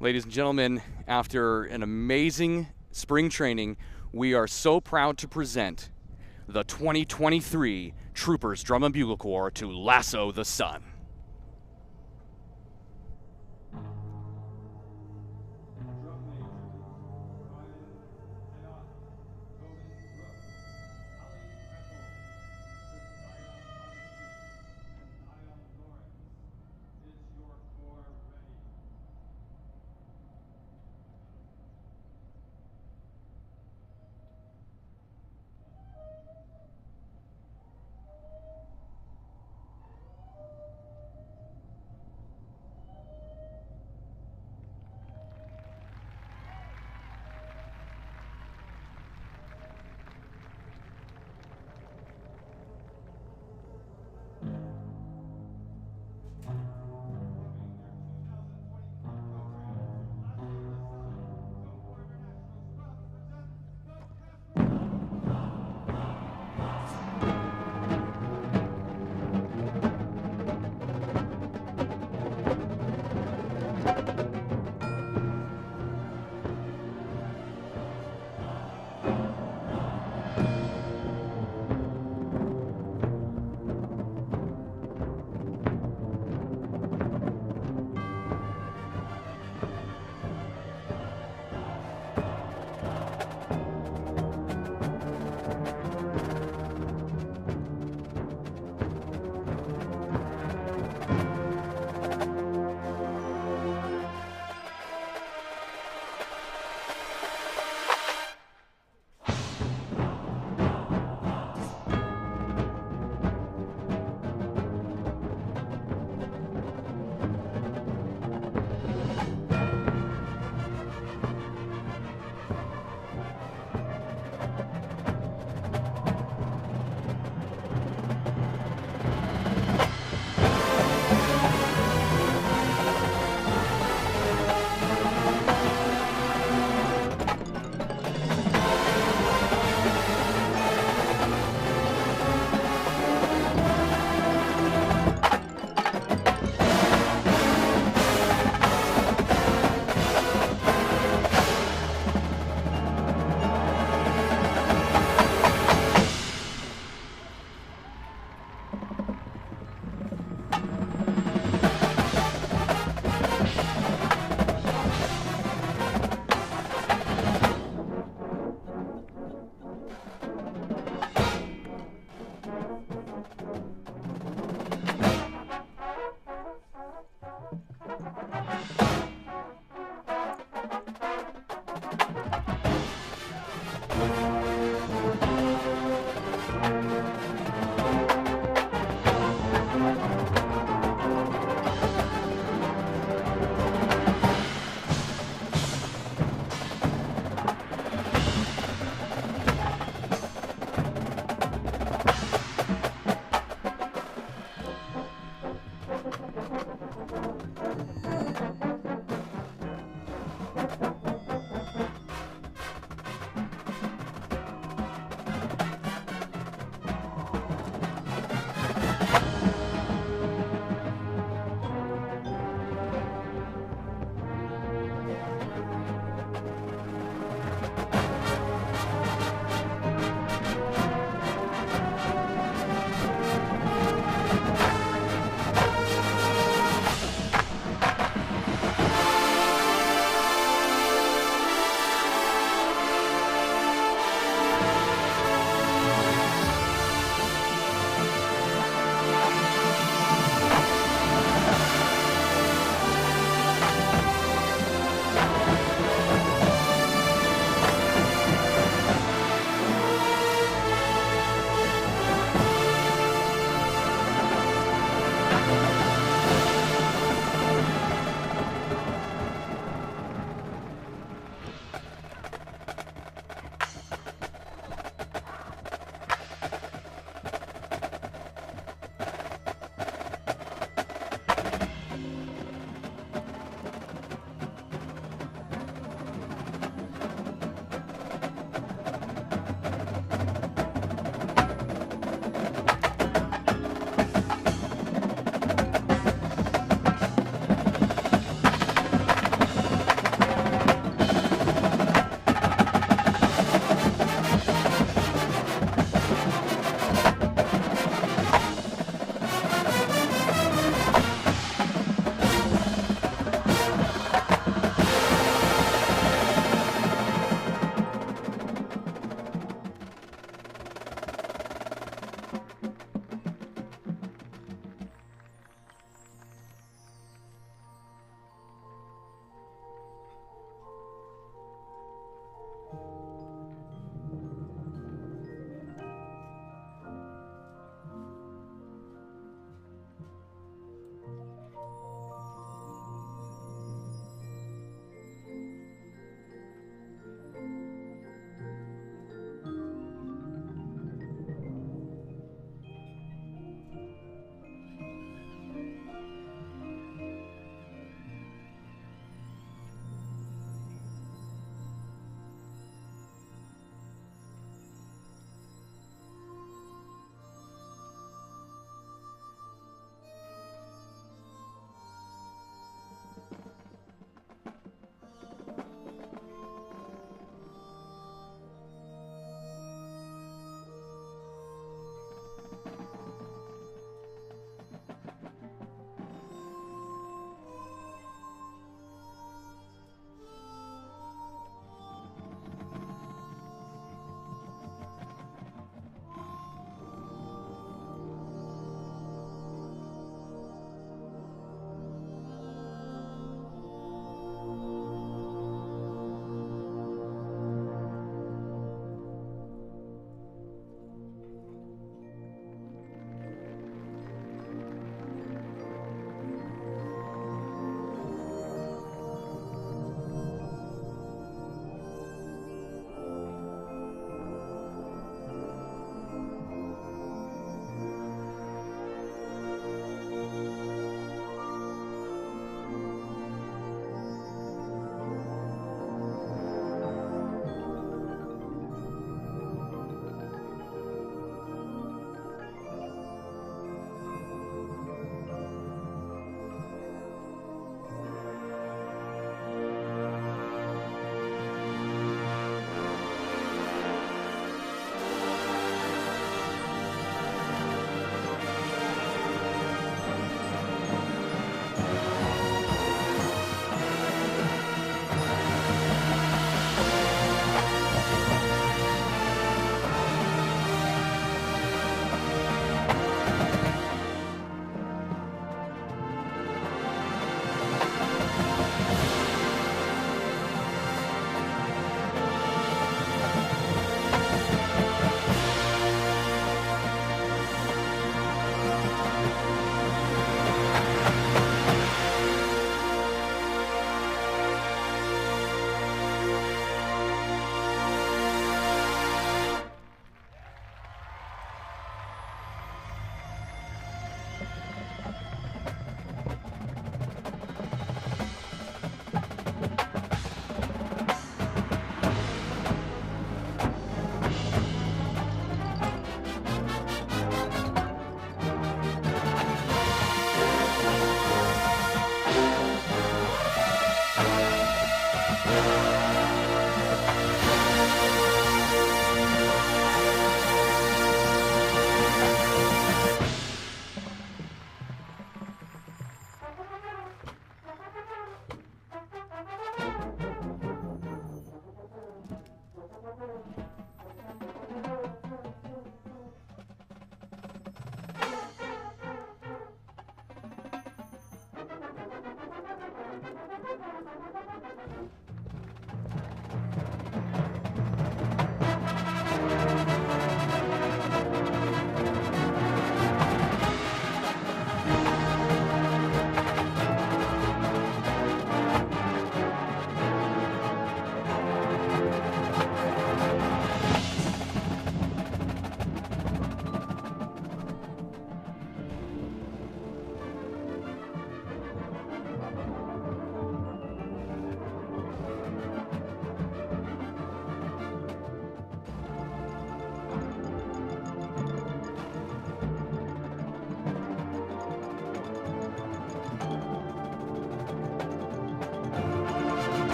Ladies and gentlemen, after an amazing spring training, we are so proud to present the 2023 Troopers Drum and Bugle Corps to Lasso the Sun.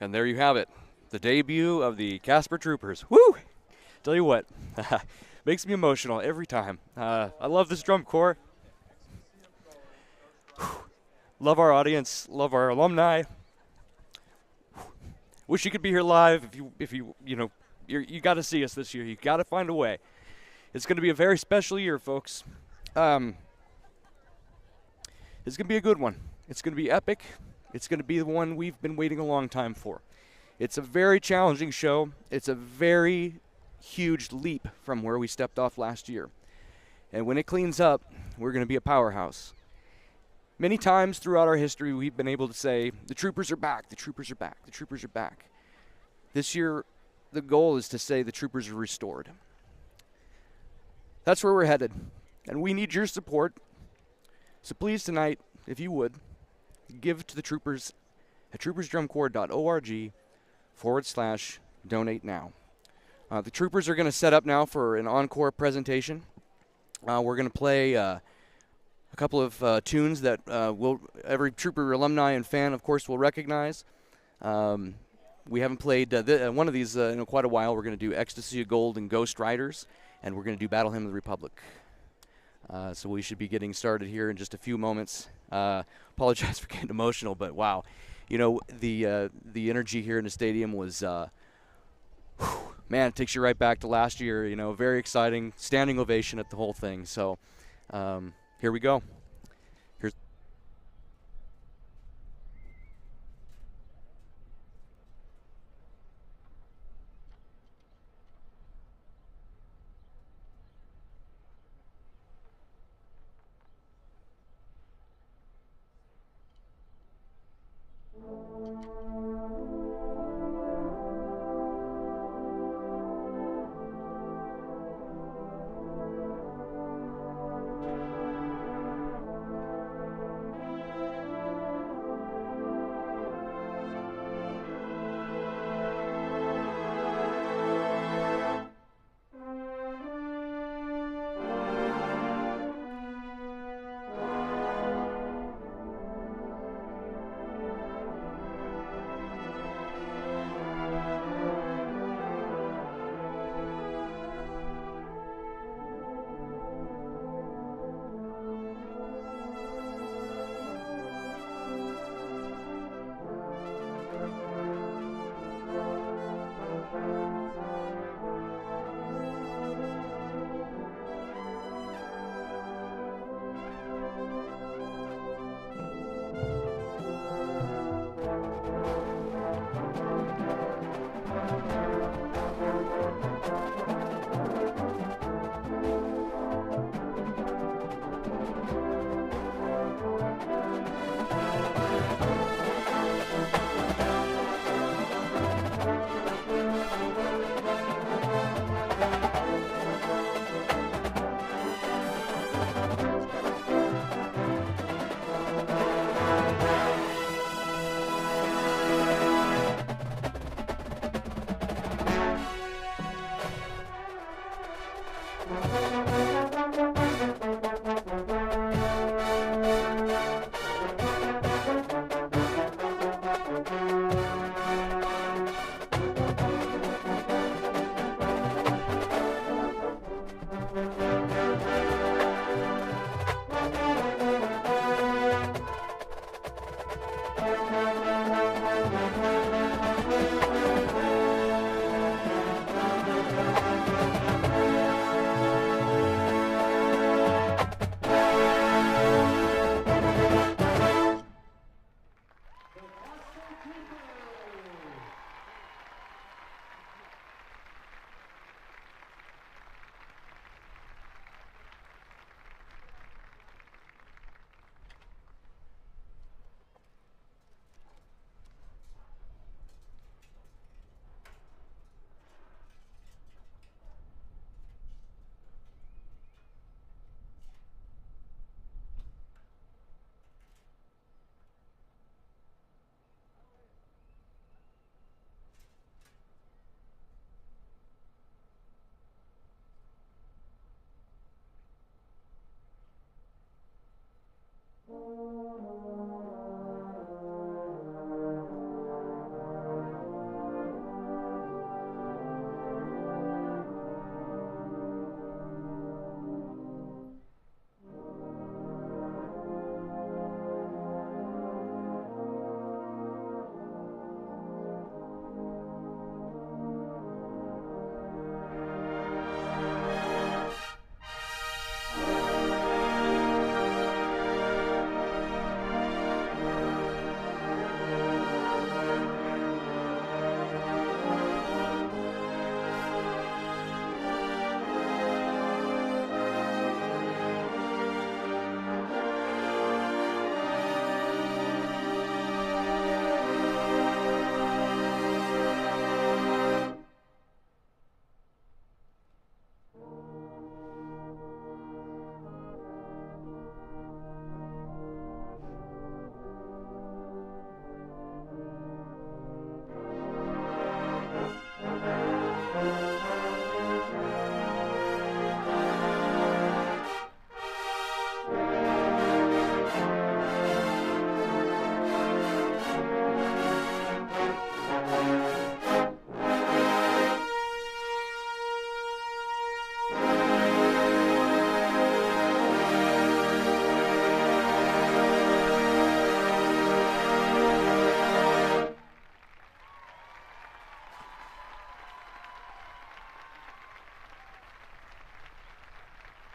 And there you have it, the debut of the Casper Troopers. Woo! Tell you what, makes me emotional every time. I love this drum corps. Love our audience, love our alumni. Wish you could be here live. If you you got to see us this year. You got to find a way. It's going to be a very special year, folks. It's going to be a good one. It's going to be epic. It's going to be the one we've been waiting a long time for. It's a very challenging show. It's a very huge leap from where we stepped off last year. And when it cleans up, we're going to be a powerhouse. Many times throughout our history, we've been able to say, the troopers are back, the troopers are back, the troopers are back. This year, the goal is to say the troopers are restored. That's where we're headed, and we need your support. So please tonight, if you would, give to the troopers at troopersdrumcorps.org/donate now. The troopers are going to set up now for an encore presentation. We're going to play a couple of tunes that every trooper alumni and fan, of course, will recognize. We haven't played one of these in quite a while. We're going to do Ecstasy of Gold and Ghost Riders, and we're going to do Battle Hymn of the Republic. So we should be getting started here in just a few moments. Apologize for getting emotional, but wow. You know, the energy here in the stadium was, man, it takes you right back to last year. You know, very exciting, standing ovation at the whole thing. So here we go. Here's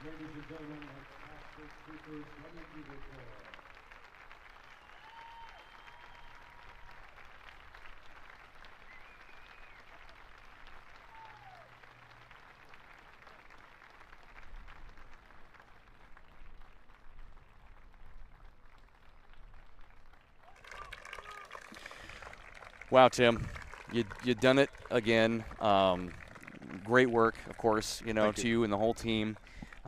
Ladies and gentlemen, let's ask the troopers from the Bugle Corps. Wow, Tim, you done it again. Great work, of course, to you and the whole team.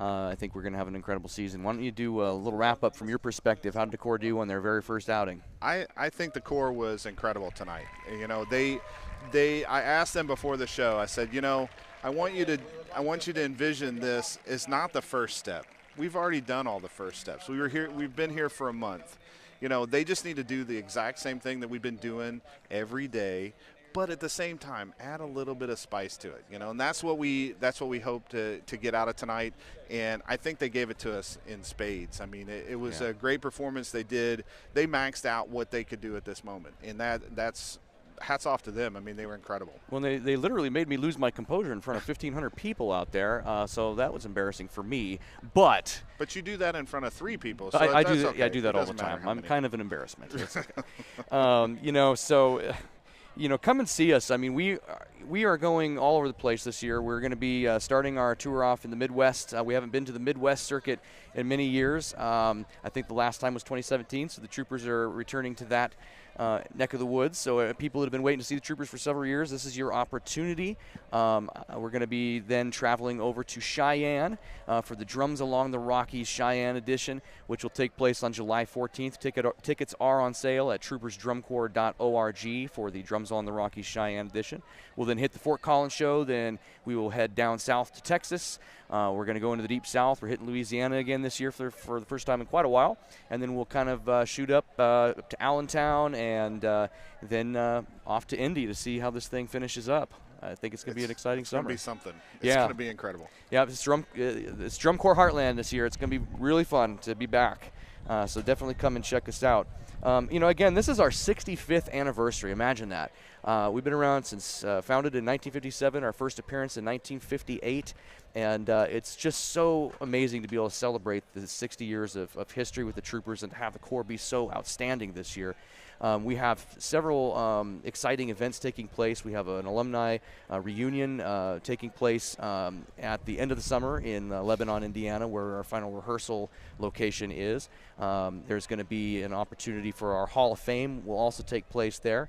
I think we're going to have an incredible season. Why don't you do a little wrap-up from your perspective? How did the Corps do on their very first outing? I think the Corps was incredible tonight. I asked them before the show, I said, I want you to envision this as not the first step. We've already done all the first steps. We've been here for a month. They just need to do the exact same thing that we've been doing every day, but at the same time, add a little bit of spice to it. And that's what we hope to get out of tonight. And I think they gave it to us in spades. I mean, it was a great performance. They maxed out what they could do at this moment, and that's hats off to them. I mean, they were incredible. Well, they literally made me lose my composure in front of 1,500 people out there, so that was embarrassing for me. But you do that in front of 3 people. So I do okay. I do that all the time. I'm kind of an embarrassment. It's okay. Come and see us. I mean, we are going all over the place this year. We're going to be starting our tour off in the Midwest. We haven't been to the Midwest circuit in many years. I think the last time was 2017, so the Troopers are returning to that neck of the woods. So people that have been waiting to see the Troopers for several years, this is your opportunity. We're going to be then traveling over to Cheyenne for the Drums Along the Rockies Cheyenne edition, which will take place on July 14th. Tickets are on sale at troopersdrumcorps.org for the Drums Along the Rockies Cheyenne edition. We'll then hit the Fort Collins show. Then we will head down south to Texas. We're going to go into the Deep South. We're hitting Louisiana again this year for the first time in quite a while. And then we'll kind of shoot up to Allentown and then off to Indy to see how this thing finishes up. I think it's going to be an exciting summer. It's going to be something. It's going to be incredible. Yeah, it's Drum Corps Heartland this year. It's going to be really fun to be back. So definitely come and check us out. Again, this is our 65th anniversary. Imagine that. We've been around since founded in 1957, our first appearance in 1958. And it's just so amazing to be able to celebrate the 60 years of history with the Troopers and to have the Corps be so outstanding this year. We have several exciting events taking place. We have an alumni reunion taking place at the end of the summer in Lebanon, Indiana, where our final rehearsal location is. There's going to be an opportunity for our Hall of Fame will also take place there,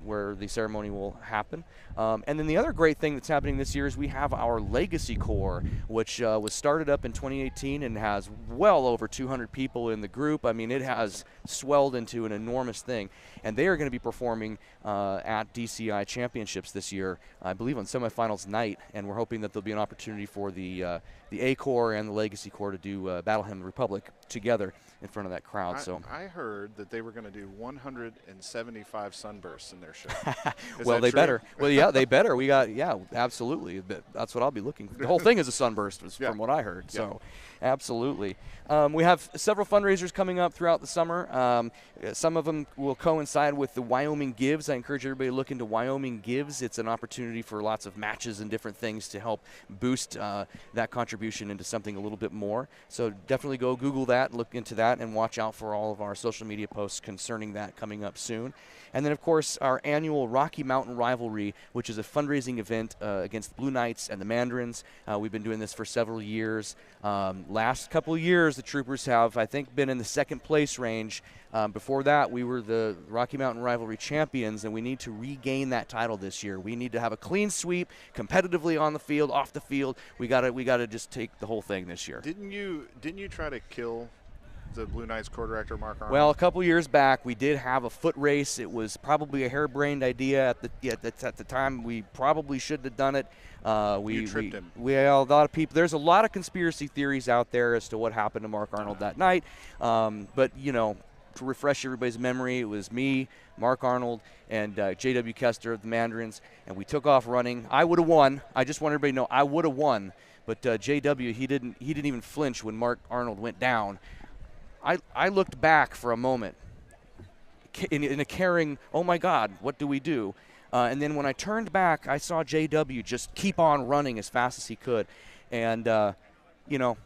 where the ceremony will happen. And then the other great thing that's happening this year is we have our Legacy Corps, which was started up in 2018 and has well over 200 people in the group. I mean, it has swelled into an enormous thing. And they are going to be performing at DCI Championships this year, I believe on semifinals night. And we're hoping that there'll be an opportunity for the A Corps and the Legacy Corps to do Battle Hymn of the Republic together in front of that crowd. I heard that they were going to do 175 sunbursts in their show. Well, they better. Well, yeah, they better. Absolutely. That's what I'll be looking for. The whole thing is a sunburst, from what I heard. Yeah. So, absolutely. We have several fundraisers coming up throughout the summer. Some of them will coincide with the Wyoming Gives. I encourage everybody to look into Wyoming Gives. It's an opportunity for lots of matches and different things to help boost that contribution into something a little bit more. So definitely go Google that, look into that, and watch out for all of our social media posts concerning that coming up soon. And then, of course, our annual Rocky Mountain Rivalry, which is a fundraising event against the Blue Knights and the Mandarins. We've been doing this for several years. Last couple of years, the Troopers have, I think, been in the second place range. Before that, we were the Rocky Mountain Rivalry champions, and we need to regain that title this year. We need to have a clean sweep, competitively on the field, off the field. We gotta just take the whole thing this year. Didn't you try to kill the Blue Knights Corps Director, Mark Arnold? Well, a couple years back, we did have a foot race. It was probably a harebrained idea at the time. We probably shouldn't have done it. You tripped him. Well, a lot of people. There's a lot of conspiracy theories out there as to what happened to Mark Arnold that night. But to refresh everybody's memory, it was me, Mark Arnold, and J.W. Kester of the Mandarins, and we took off running. I would have won. I just want everybody to know I would have won. But J.W. he didn't even flinch when Mark Arnold went down. I looked back for a moment in a caring, oh my God, what do we do? And then when I turned back, I saw J.W. just keep on running as fast as he could. And you know,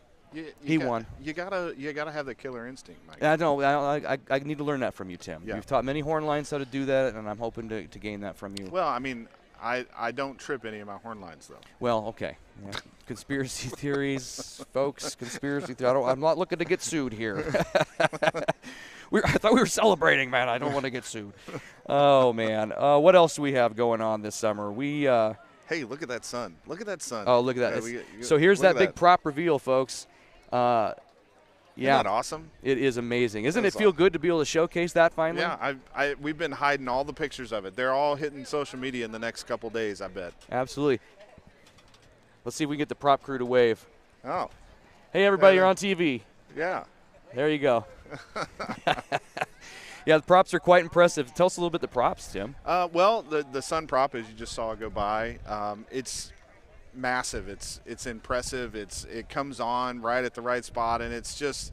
he won. You gotta have that killer instinct, Mike. I know. I need to learn that from you, Tim. Yeah. You've taught many horn lines how to do that, and I'm hoping to gain that from you. Well, I mean, I don't trip any of my horn lines, though. Well, okay. Yeah. Conspiracy theories, folks. Conspiracy theories. I'm not looking to get sued here. I thought we were celebrating, man. I don't want to get sued. Oh, man. What else do we have going on this summer? Hey, look at that sun. Look at that sun. Oh, look at that. So here's that big prop reveal, folks. Yeah. Isn't that awesome? It is amazing. Doesn't it feel good to be able to showcase that finally? Yeah, we've been hiding all the pictures of it. They're all hitting social media in the next couple days, I bet. Absolutely. Let's see if we can get the prop crew to wave. Oh. Hey, everybody, you're on TV. Yeah. There you go. Yeah, the props are quite impressive. Tell us a little bit the props, Tim. Well, the sun prop, as you just saw go by, it's massive. It's impressive. It comes on right at the right spot, and it's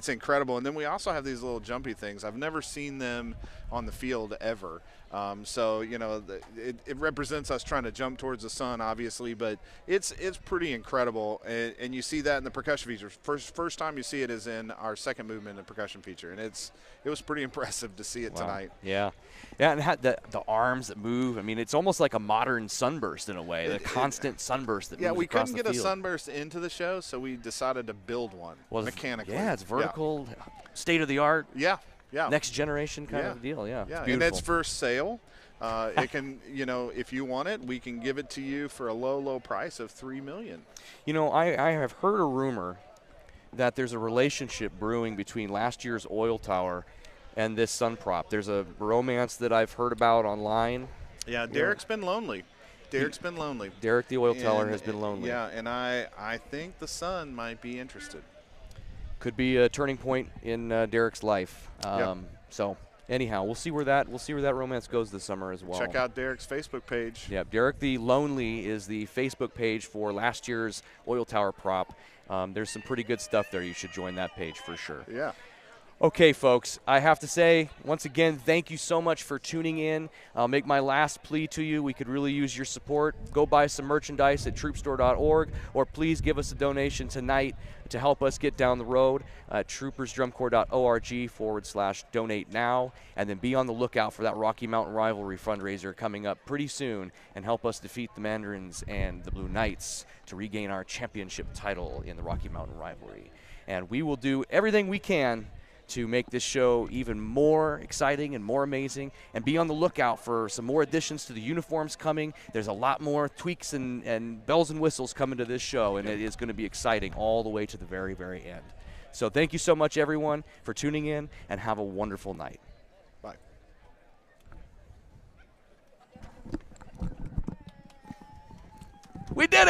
incredible. And then we also have these little jumpy things. I've never seen them on the field ever. So you know, it represents us trying to jump towards the sun, obviously, but it's pretty incredible. And you see that in the percussion feature. First time you see it is in our second movement in the percussion feature, and it was pretty impressive to see it tonight. Yeah. Yeah, and the arms that move. I mean, it's almost like a modern sunburst in a way, the constant sunburst that moves across the field. Yeah, we couldn't get a sunburst into the show, so we decided to build one mechanically. Yeah, it's vertical, state of the art. Yeah. Next generation kind of deal. Yeah. Yeah, and it's for sale. It can, you know, if you want it, we can give it to you for a low price of $3 million. You know, I have heard a rumor that there's a relationship brewing between last year's oil tower and this sun prop. There's a romance that I've heard about online. Yeah, Derek's been lonely. Derek the oil tower has been lonely. Yeah, and I think the sun might be interested. Could be a turning point in Derek's life. So anyhow, we'll see where that romance goes this summer as well. Check out Derek's Facebook page. Yeah, Derek the Lonely is the Facebook page for last year's oil tower prop. There's some pretty good stuff there. You should join that page for sure. Yeah. Okay, folks, I have to say, once again, thank you so much for tuning in. I'll make my last plea to you. We could really use your support. Go buy some merchandise at troopstore.org, or please give us a donation tonight to help us get down the road at troopersdrumcorps.org/donate now, and then be on the lookout for that Rocky Mountain Rivalry fundraiser coming up pretty soon, and help us defeat the Mandarins and the Blue Knights to regain our championship title in the Rocky Mountain Rivalry. And we will do everything we can to make this show even more exciting and more amazing, and be on the lookout for some more additions to the uniforms coming. There's a lot more tweaks and bells and whistles coming to this show, and it is going to be exciting all the way to the very, very end. So thank you so much, everyone, for tuning in, and have a wonderful night. Bye. We did it!